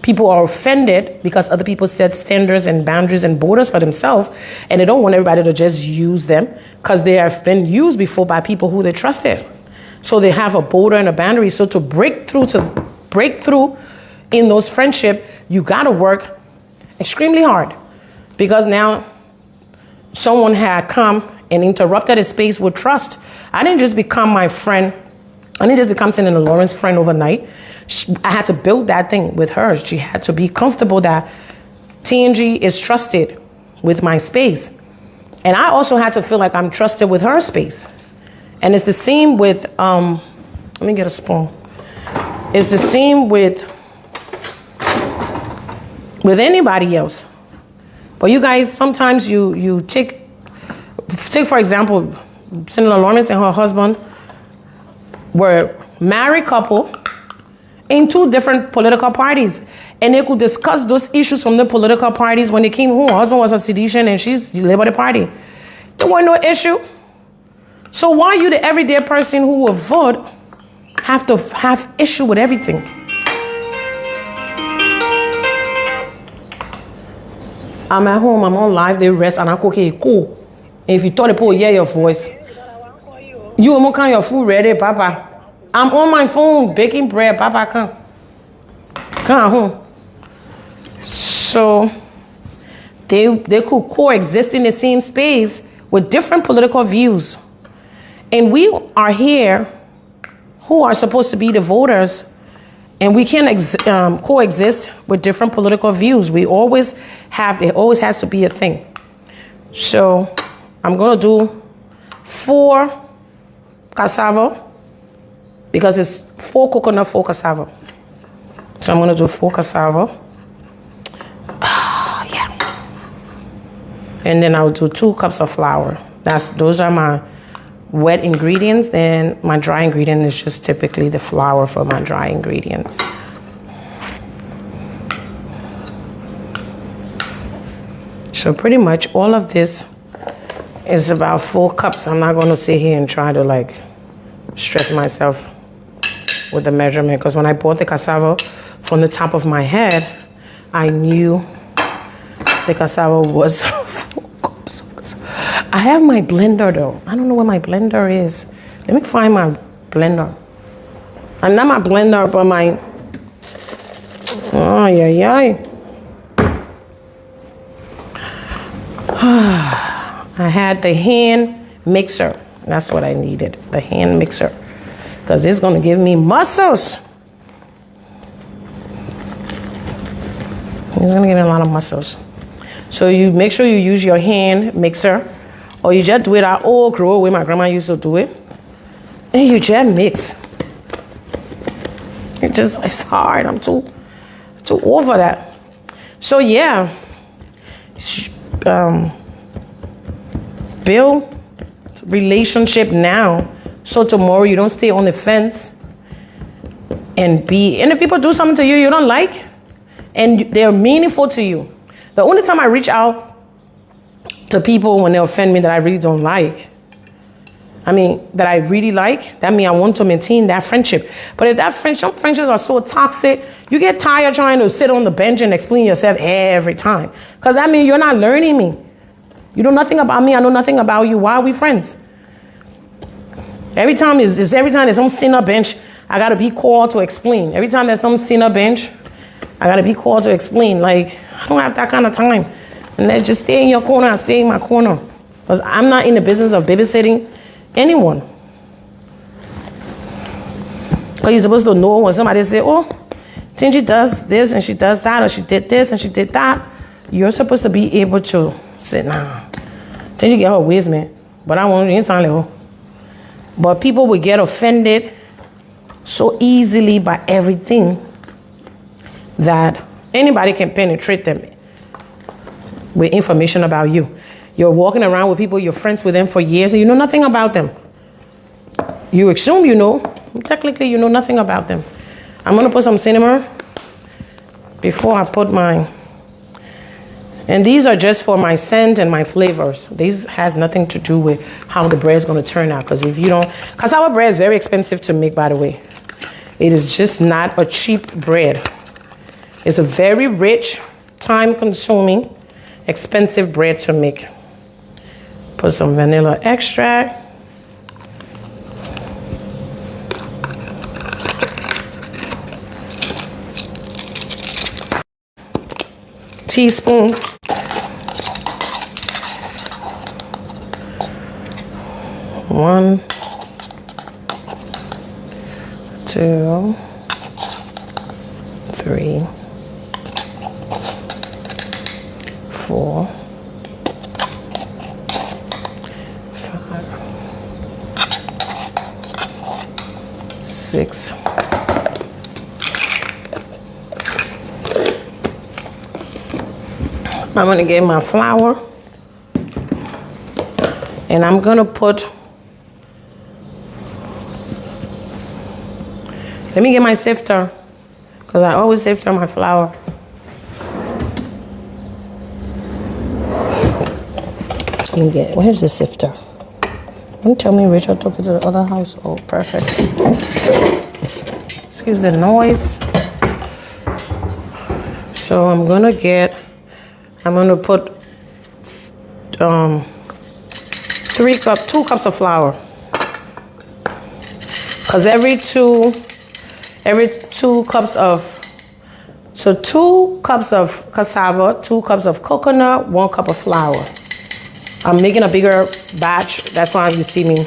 people are offended because other people set standards and boundaries and borders for themselves, and they don't want everybody to just use them because they have been used before by people who they trusted. So they have a border and a boundary. So to break through in those friendships, you got to work extremely hard, because now someone had come and interrupted a space with trust. I didn't just become my friend. I didn't just become Senator Lawrence's friend overnight. I had to build that thing with her. She had to be comfortable that TNG is trusted with my space. And I also had to feel like I'm trusted with her space. And it's the same with, let me get a spoon. It's the same with anybody else. But you guys, sometimes you take for example, Senator Lawrence and her husband were married couple in two different political parties, and they could discuss those issues from the political parties. When they came home, her husband was a sedition and she's the Labor Party. There was no issue. So why you, the everyday person who will vote, have to have issue with everything? I'm at home, I'm on live, they rest, and I'm cooking cool. And if you told the people, hear your voice, you will come your food ready, Papa. I'm on my phone baking bread, Papa, come home. So they could coexist in the same space with different political views. And we are here who are supposed to be the voters, and we can't coexist with different political views. It always has to be a thing. So I'm gonna do 4 cassava, because it's 4 coconut, 4 cassava. So I'm gonna do 4 cassava. Yeah. And then I'll do 2 cups of flour. Those are my wet ingredients. Then my dry ingredient is just typically the flour for my dry ingredients. So pretty much all of this is about 4 cups. I'm not gonna sit here and try to like stress myself with the measurement, because when I bought the cassava from the top of my head, I knew the cassava was 4 cups. I have my blender though. I don't know where my blender is. Let me find my blender. And not my blender, but my, oh yeah, yeah. I had the hand mixer. That's what I needed, the hand mixer, because this is going to give me muscles. It's going to give me a lot of muscles. So you make sure you use your hand mixer, or you just do it at old grow way my grandma used to do it, and you just mix. It's hard. I'm too over that. So yeah, build relationship now, so tomorrow you don't stay on the fence and if people do something to you you don't like and they're meaningful to you. The only time I reach out to people when they offend me that I really don't like, that I really like, that means I want to maintain that friendship. But if that some friendships are so toxic, you get tired trying to sit on the bench and explain yourself every time. Because that means you're not learning me. You know nothing about me, I know nothing about you. Why are we friends? Every time there's some sinner bench, I gotta be called to explain. Every time there's some sinner bench, I gotta be called to explain. Like, I don't have that kind of time. And let's just stay in your corner and stay in my corner. Because I'm not in the business of babysitting anyone. Because you're supposed to know when somebody say, oh, Tingy does this and she does that, or she did this and she did that. You're supposed to be able to say, nah, Tingy get her ways, man. But I want to sound like her. But people will get offended so easily by everything that anybody can penetrate them with information about you. You're walking around with people, you're friends with them for years, and you know nothing about them. You assume you know, technically you know nothing about them. I'm gonna put some cinnamon before I put mine. And these are just for my scent and my flavors. These has nothing to do with how the bread is gonna turn out. Because if you don't, cassava bread is very expensive to make, by the way. It is just not a cheap bread. It's a very rich, time-consuming, expensive bread to make. Put some vanilla extract. Teaspoon. One, two, three, 4, 5, 6. I'm gonna get my flour and I'm gonna put, let me get my sifter because I always sift my flour. Where's the sifter? Don't tell me Rachel took it to the other house. Oh, perfect. Excuse the noise. So I'm gonna put 2 cups of flour. Cause every two cups of, so 2 cups of cassava, 2 cups of coconut, 1 cup of flour. I'm making a bigger batch, that's why you see me.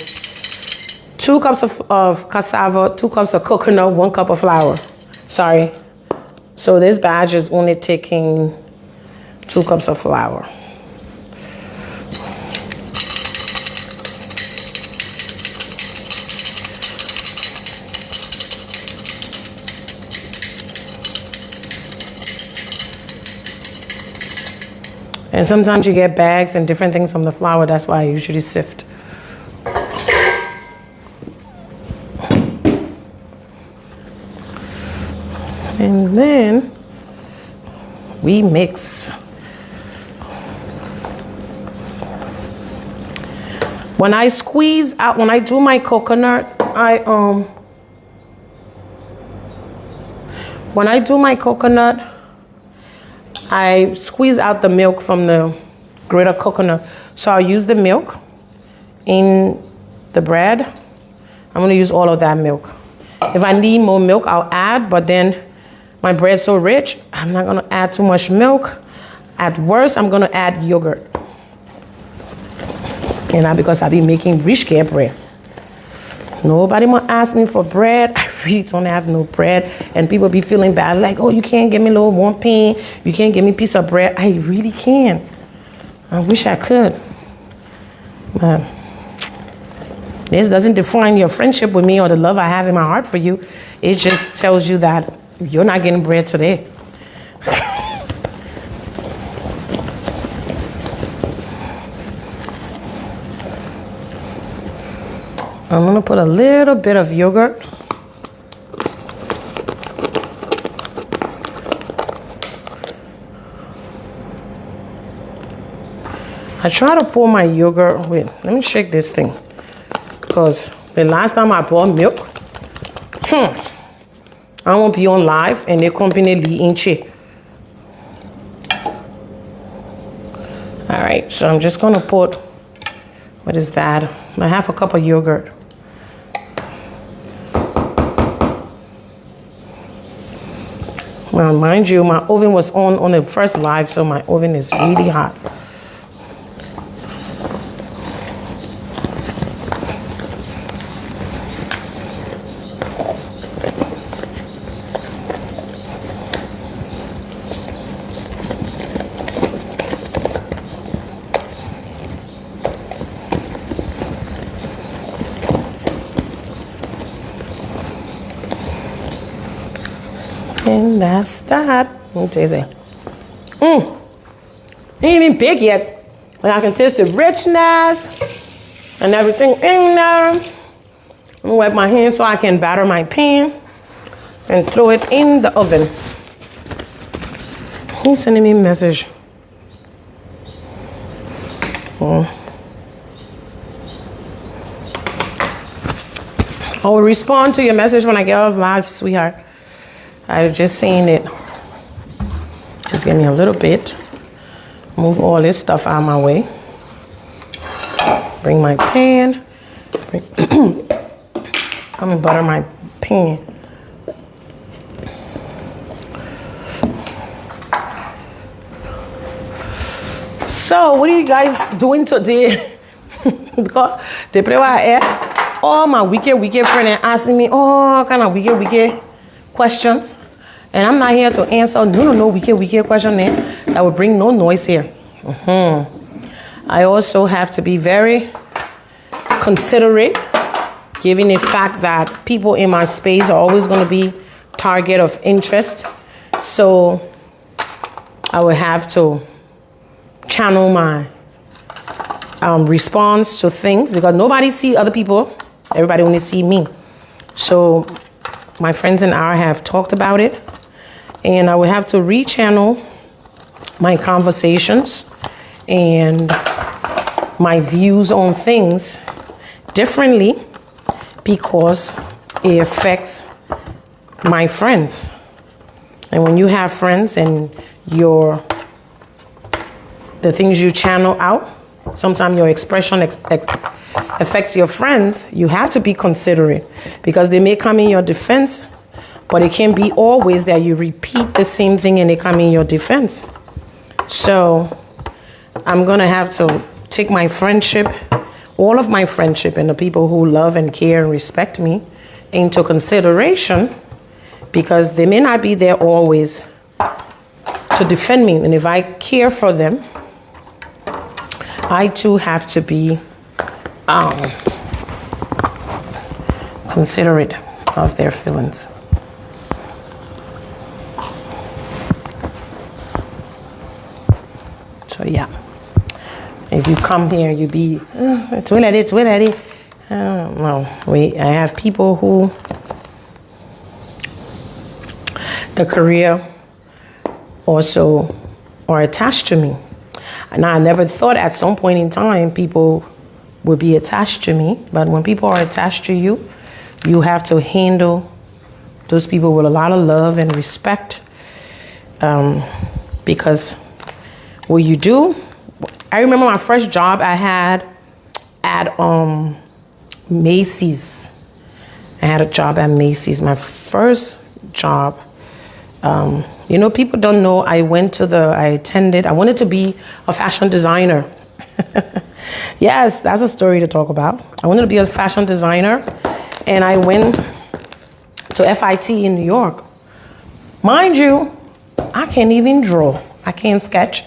2 cups of cassava, 2 cups of coconut, 1 cup of flour. Sorry. So this batch is only taking 2 cups of flour. And sometimes you get bags and different things from the flour. That's why I usually sift. And then we mix. When I squeeze out, when I do my coconut, I squeeze out the milk from the grated coconut. So I'll use the milk in the bread. I'm gonna use all of that milk. If I need more milk, I'll add, but then my bread's so rich, I'm not gonna add too much milk. At worst, I'm gonna add yogurt. And not because I be making rich kid bread. Nobody might ask me for bread. I really don't have no bread. And people be feeling bad, like, oh, you can't give me a little 1 penny. You can't give me a piece of bread. I really can. I wish I could. But this doesn't define your friendship with me or the love I have in my heart for you. It just tells you that you're not getting bread today. I'm gonna put a little bit of yogurt. I try to pour my yogurt with, let me shake this thing. Because the last time I bought milk, I won't be on live and the company li inche. All right, so I'm just gonna put, what is that? I have a cup of yogurt. Well, mind you, my oven was on the first live, so my oven is really hot. And that's that. Let me taste it. Ain't even big yet. And I can taste the richness and everything in there. Let me wipe my hands so I can batter my pan and throw it in the oven. Who's sending me a message? I will respond to your message when I get off live, sweetheart. I was just saying it. Just give me a little bit. Move all this stuff out of my way. Bring my pan. Come and butter my pan. So, what are you guys doing today? Because the play where I at, all my wicked friends are asking me all kind of wicked questions, and I'm not here to answer no wicked question that will bring no noise here. I also have to be very considerate, given the fact that people in my space are always going to be target of interest. So I will have to channel my response to things, because nobody see other people, everybody only see me. So my friends and I have talked about it, and I will have to rechannel my conversations and my views on things differently, because it affects my friends. And when you have friends and the things you channel out, sometimes your expression affects your friends, you have to be considerate, because they may come in your defense, but it can't be always that you repeat the same thing and they come in your defense. So I'm going to have to take my friendship, all of my friendship, and the people who love and care and respect me into consideration, because they may not be there always to defend me. And if I care for them, I too have to be considerate of their feelings. So yeah, if you come here, you be it's well at it. No, I have people who the career also are attached to me. And I never thought at some point in time people would be attached to me. But when people are attached to you, you have to handle those people with a lot of love and respect. Because what you do, I remember my first job I had at Macy's. I had a job at Macy's, my first job. People don't know I wanted to be a fashion designer. Yes, that's a story to talk about. I wanted to be a fashion designer, and I went to FIT in New York. Mind you, I can't even draw. I can't sketch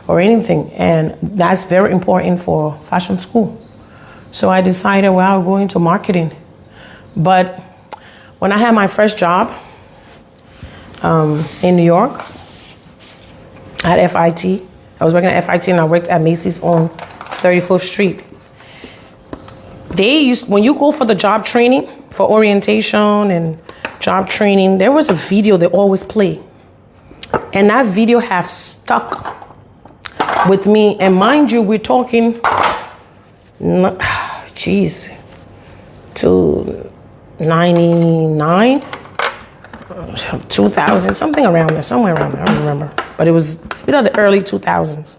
or anything, and that's very important for fashion school. So I decided, I'll go into marketing. But when I had my first job, in New York at FIT. I was working at FIT and I worked at Macy's on 34th Street. when you go for the job training, for orientation and job training, there was a video they always play. And that video have stuck with me. And mind you, we're talking, geez, to 99, 2000, something around there, somewhere around there, I don't remember. But it was, the early 2000s.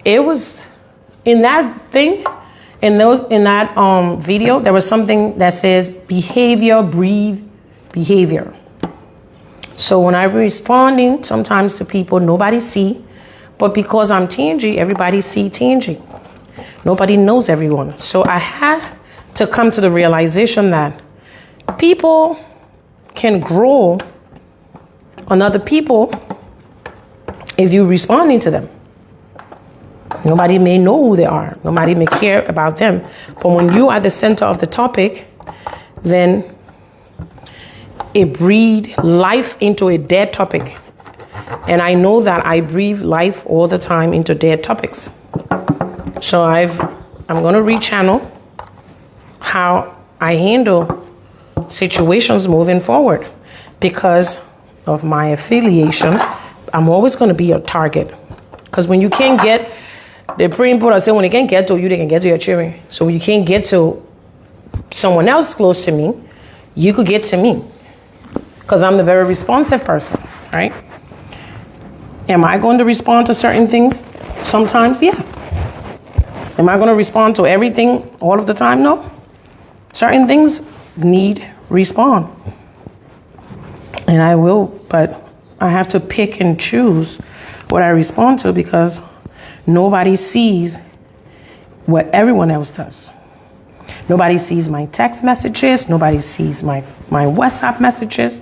It was in that thing, in that video, there was something that says behavior breed behavior. So when I'm responding sometimes to people, nobody see, but because I'm Tangi, everybody see Tangi. Nobody knows everyone. So I had to come to the realization that people can grow on other people if you're responding to them. Nobody may know who they are. Nobody may care about them. But when you are the center of the topic, then it breathes life into a dead topic. And I know that I breathe life all the time into dead topics. So I'm going to rechannel how I handle situations moving forward. Because of my affiliation, I'm always going to be a target. Because when you can't get, the praying people say when they can't get to you, they can get to your children. So when you can't get to someone else close to me, you could get to me. Because I'm the very responsive person, right? Am I going to respond to certain things sometimes? Yeah. Am I going to respond to everything all of the time? No. Certain things need respond. And I will, but I have to pick and choose what I respond to because nobody sees what everyone else does. Nobody sees my text messages. Nobody sees my WhatsApp messages.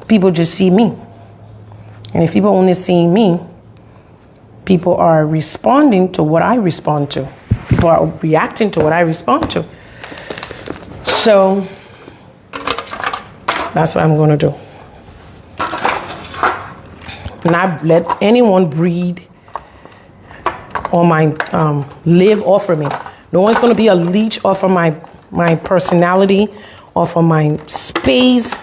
People just see me. And if people only see me, people are responding to what I respond to. People are reacting to what I respond to. So that's what I'm going to do. Not let anyone breed or live off of me. No one's going to be a leech off of my personality, off of my space.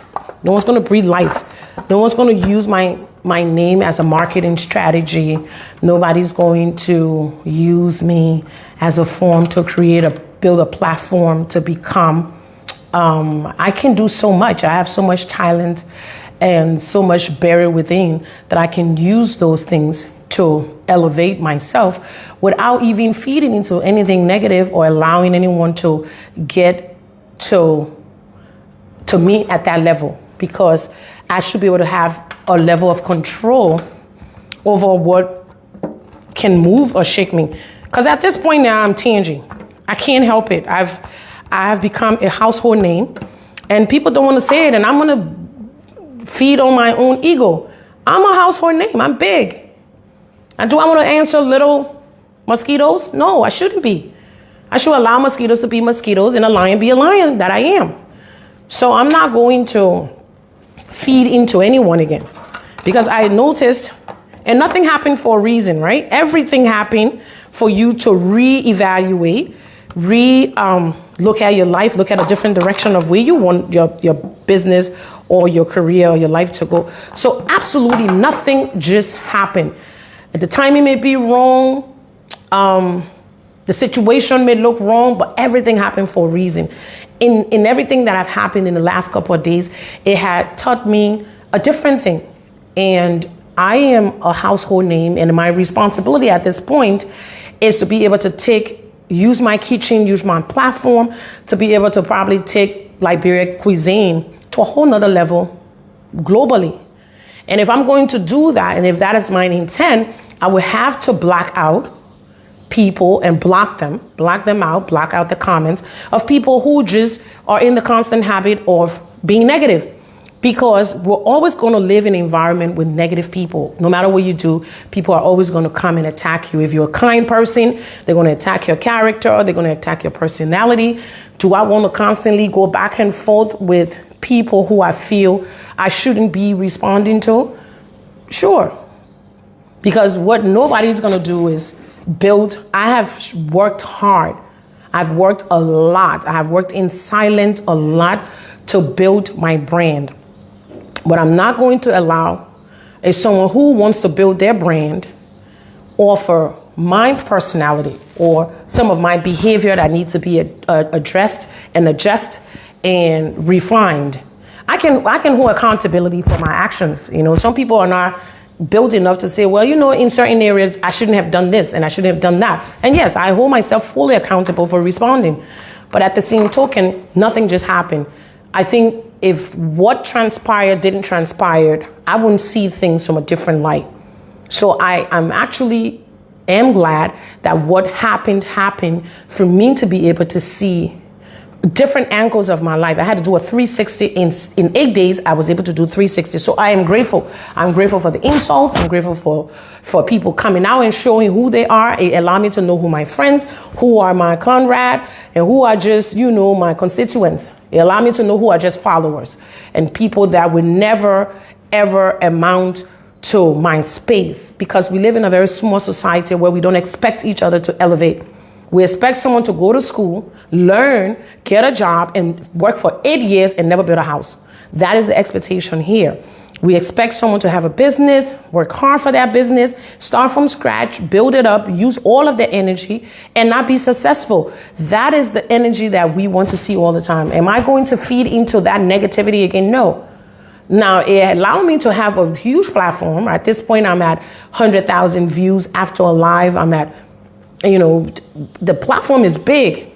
No one's going to breed life. No one's going to use my name as a marketing strategy. Nobody's going to use me as a form to build a platform to become. I can do so much. I have so much talent and so much buried within that I can use those things to elevate myself without even feeding into anything negative or allowing anyone to get to me at that level, because I should be able to have a level of control over what can move or shake me. Because at this point now, I'm Tangi. I can't help it. I've become a household name, and people don't want to say it, and I'm going to feed on my own ego. I'm a household name. I'm big. And do I want to answer little mosquitoes? No, I shouldn't be. I should allow mosquitoes to be mosquitoes and a lion be a lion that I am. So I'm not going to feed into anyone again, because I noticed, and nothing happened for a reason, right? Everything happened for you to reevaluate, look at your life, look at a different direction of where you want your business or your career or your life to go. So absolutely nothing just happened. At the timing may be wrong, the situation may look wrong, but everything happened for a reason. In everything that have happened in the last couple of days, it had taught me a different thing. And I am a household name, and my responsibility at this point is to be able to use my kitchen, use my platform to be able to probably take Liberian cuisine to a whole nother level globally. And if I'm going to do that, and if that is my intent, I will have to block out people and block them out, block out the comments of people who just are in the constant habit of being negative. Because we're always going to live in an environment with negative people. No matter what you do, people are always going to come and attack you. If you're a kind person, they're going to attack your character, they're going to attack your personality. Do I want to constantly go back and forth with people who I feel I shouldn't be responding to? Sure. Because what nobody's going to do is I have worked hard. I've worked a lot. I have worked in silence a lot to build my brand. What I'm not going to allow is someone who wants to build their brand offer my personality or some of my behavior that needs to be addressed and adjusted and refined. I can hold accountability for my actions. You know, some people are not built enough to say, well, you know, in certain areas, I shouldn't have done this and I shouldn't have done that. And yes, I hold myself fully accountable for responding. But at the same token, nothing just happened. I think if what transpired didn't transpire, I wouldn't see things from a different light. So I'm actually glad that what happened for me to be able to see different angles of my life. I had to do a 360 in 8 days. I was able to do 360. So I am grateful. I'm grateful for the insult. I'm grateful for people coming out and showing who they are. It allowed me to know who my friends, who are my comrade, and who are just, you know, my constituents. It allowed me to know who are just followers and people that would never, ever amount to my space, because we live in a very small society where we don't expect each other to elevate. We expect someone to go to school, learn, get a job, and work for 8 years and never build a house. That is the expectation here. We expect someone to have a business, work hard for that business, start from scratch, build it up, use all of their energy, and not be successful. That is the energy that we want to see all the time. Am I going to feed into that negativity again? No. Now, it allowed me to have a huge platform. At this point, I'm at 100,000 views after a live. I'm at, you know, the platform is big.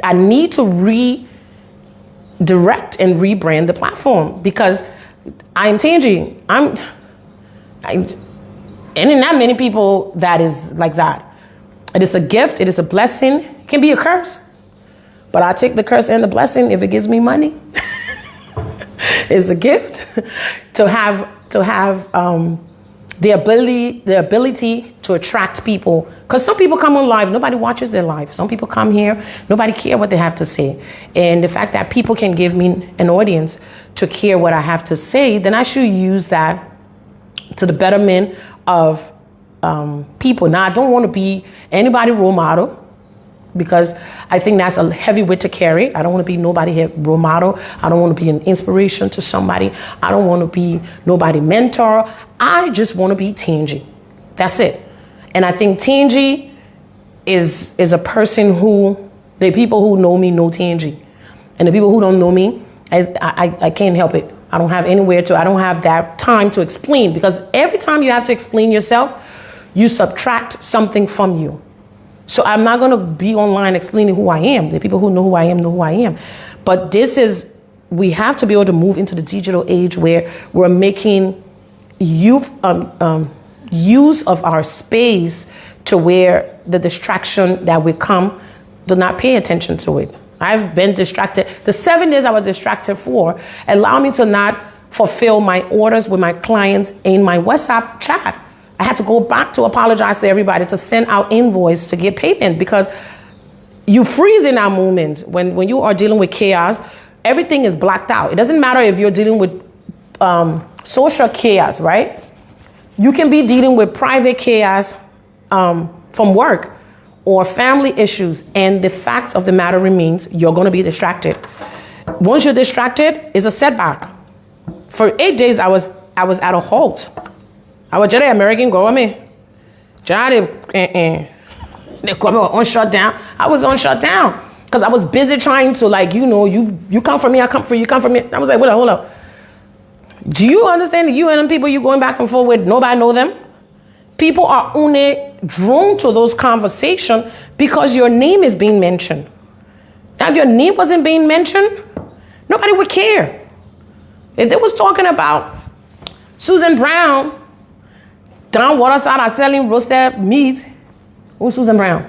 I need to redirect and rebrand the platform because I'm changing. And not many people that is like that. It is a gift. It is a blessing. It can be a curse. But I take the curse and the blessing if it gives me money. It's a gift to have the ability to attract people. Because some people come on live, nobody watches their live. Some people come here, nobody care what they have to say. And the fact that people can give me an audience to care what I have to say, then I should use that to the betterment of people. Now, I don't want to be anybody role model, because I think that's a heavy weight to carry. I don't want to be nobody role model. I don't want to be an inspiration to somebody. I don't want to be nobody mentor. I just want to be Tangi. That's it. And I think Tangi is a person who, the people who know me know Tangi. And the people who don't know me, I can't help it. I don't have anywhere to, I don't have that time to explain, because every time you have to explain yourself, you subtract something from you. So I'm not going to be online explaining who I am. The people who know who I am know who I am. But we have to be able to move into the digital age where we're making use of our space to where the distraction that will come, do not pay attention to it. I've been distracted. The 7 days I was distracted for allowed me to not fulfill my orders with my clients in my WhatsApp chat. I had to go back to apologize to everybody, to send out invoice to get payment, because you freeze in that moment. When you are dealing with chaos, everything is blacked out. It doesn't matter if you're dealing with social chaos, right? You can be dealing with private chaos from work or family issues. And the fact of the matter remains, you're going to be distracted. Once you're distracted, it's a setback. For 8 days, I was at a halt. I was just American government. They come on shutdown. I was on shutdown because I was busy trying to, like, you know, you come for me, I come for you, you come for me. I was like, hold up. Do you understand that you and them people you going back and forth with, nobody know them? People are only drawn to those conversations because your name is being mentioned. Now, if your name wasn't being mentioned, nobody would care. If they was talking about Susan Brown down Waterside are selling roasted meat, who's Susan Brown?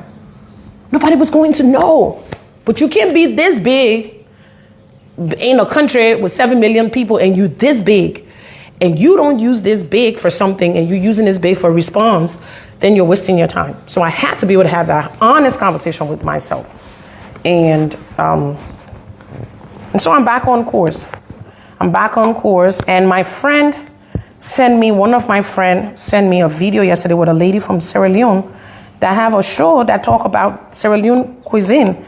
Nobody was going to know. But you can't be this big in a country with 7 million people and you this big, and you don't use this big for something and you're using this big for response, then you're wasting your time. So I had to be able to have that honest conversation with myself. And so I'm back on course. And my friend one of my friends sent me a video yesterday with a lady from Sierra Leone, that have a show that talk about Sierra Leone cuisine.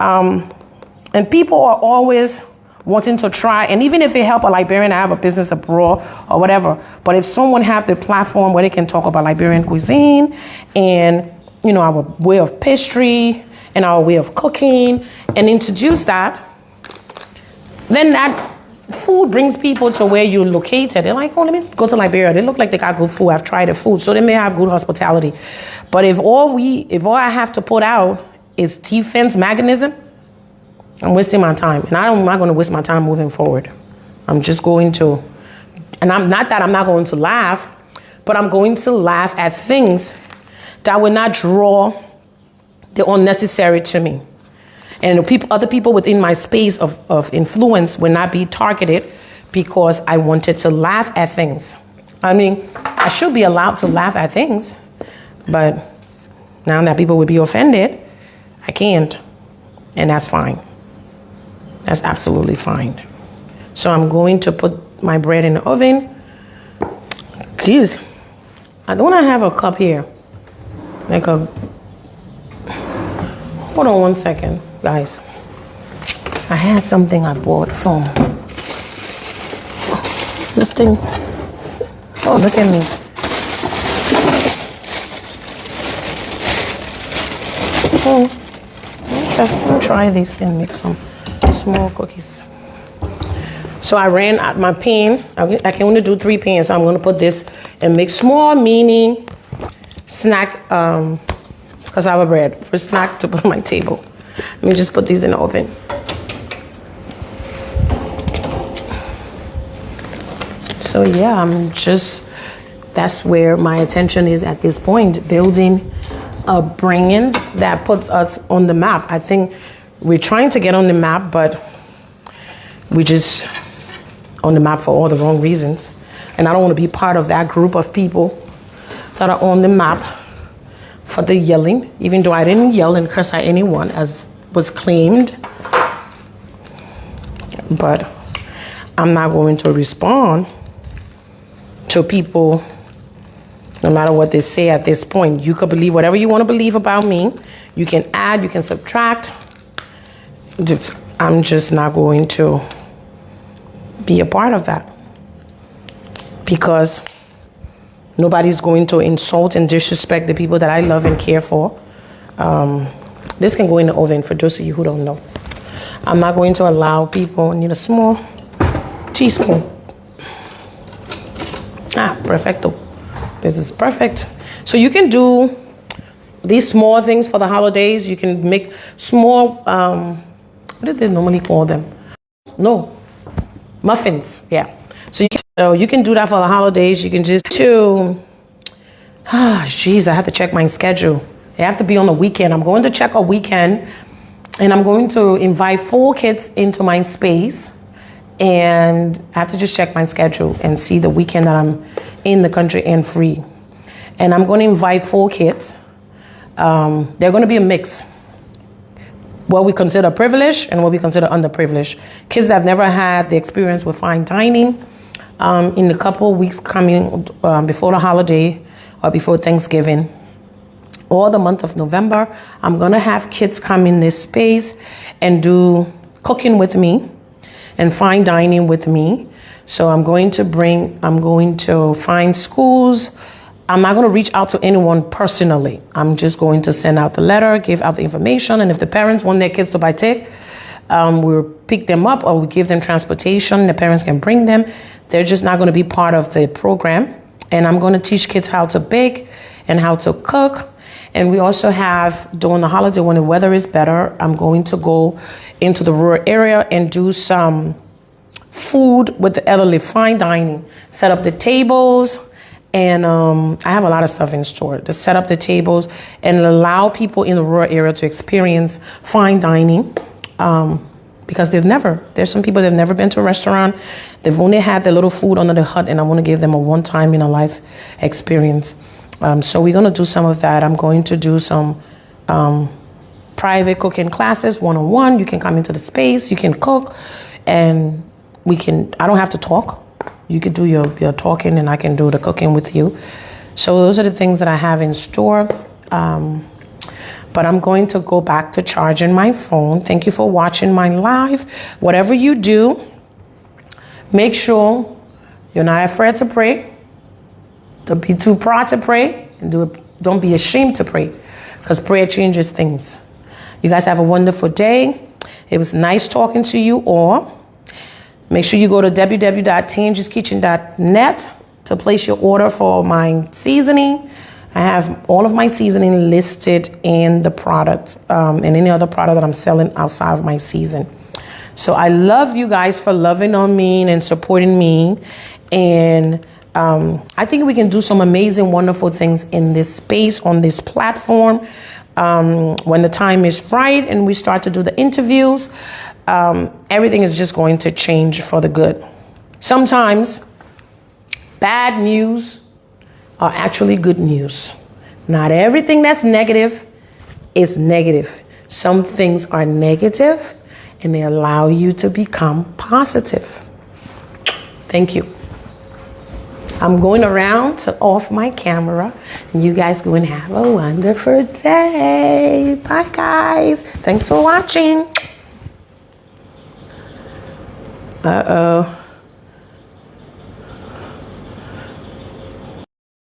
And people are always wanting to try, and even if they help a Liberian have a business abroad or whatever, but if someone have the platform where they can talk about Liberian cuisine and, you know, our way of pastry and our way of cooking and introduce that, then that food brings people to where you're located. They're like, oh, let me go to Liberia. They look like they got good food. I've tried the food. So they may have good hospitality. But if all I have to put out is defense mechanism, I'm wasting my time. And I'm not going to waste my time moving forward. I'm just going to, and I'm not going to laugh, but I'm going to laugh at things that will not draw the unnecessary to me. And other people within my space of influence will not be targeted because I wanted to laugh at things. I mean, I should be allowed to laugh at things, but now that people would be offended, I can't. And that's fine. That's absolutely fine. So I'm going to put my bread in the oven. Jeez, don't I have a cup here? Hold on one second, guys. I had something I bought from this thing. Oh, look at me. Oh, okay. I'll try this and make some small cookies. So I ran out my pan. I can only do 3 pans, so I'm going to put this and make small mini snack cassava bread for snack to put on my table. Let me just put these in the oven. So yeah, that's where my attention is at this point, building a brand that puts us on the map. I think we're trying to get on the map, but we just on the map for all the wrong reasons. And I don't want to be part of that group of people that are on the map for the yelling, even though I didn't yell and curse at anyone as was claimed. But I'm not going to respond to people no matter what they say at this point. You could believe whatever you want to believe about me. You can add, you can subtract. I'm just not going to be a part of that because nobody's going to insult and disrespect the people that I love and care for. This can go in the oven for those of you who don't know. I'm not going to allow people. I need a small teaspoon. Perfecto. This is perfect. So you can do these small things for the holidays. You can make small, what do they normally call them? No, muffins. Yeah. So you can do that for the holidays. You can just geez, I have to check my schedule. It have to be on a weekend. I'm going to check a weekend, and I'm going to invite 4 kids into my space, and I have to just check my schedule and see the weekend that I'm in the country and free. And I'm going to invite 4 kids. They're going to be a mix. What we consider privileged and what we consider underprivileged. Kids that have never had the experience with fine dining. In a couple of weeks coming before the holiday or before Thanksgiving, or the month of November, I'm going to have kids come in this space and do cooking with me and fine dining with me. So I'm going to find schools. I'm not going to reach out to anyone personally. I'm just going to send out the letter, give out the information. And if the parents want their kids to partake, we'll pick them up or we give them transportation. The parents can bring them. They're just not going to be part of the program. And I'm going to teach kids how to bake and how to cook. And we also have, during the holiday when the weather is better, I'm going to go into the rural area and do some food with the elderly, fine dining. Set up the tables, and I have a lot of stuff in store. To set up the tables and allow people in the rural area to experience fine dining. Because there's some people that have never been to a restaurant. They've only had their little food under the hut, and I want to give them a one-time in a life experience. So we're going to do some of that. I'm going to do some private cooking classes, one-on-one. You can come into the space, you can cook, and I don't have to talk. You could do your talking and I can do the cooking with you. So those are the things that I have in store. But I'm going to go back to charging my phone. Thank you for watching my live. Whatever you do, make sure you're not afraid to pray. Don't be too proud to pray, and don't be ashamed to pray, because prayer changes things. You guys have a wonderful day. It was nice talking to you all. Make sure you go to www.tangerskitchen.net to place your order for my seasoning. I have all of my seasoning listed in the product and any other product that I'm selling outside of my season. So I love you guys for loving on me and supporting me. And I think we can do some amazing, wonderful things in this space, on this platform. When the time is right and we start to do the interviews, everything is just going to change for the good. Sometimes bad news are actually good news. Not everything that's negative is negative. Some things are negative and they allow you to become positive. Thank you. I'm going around to off my camera, and you guys go and have a wonderful day. Bye, guys. Thanks for watching. Uh-oh.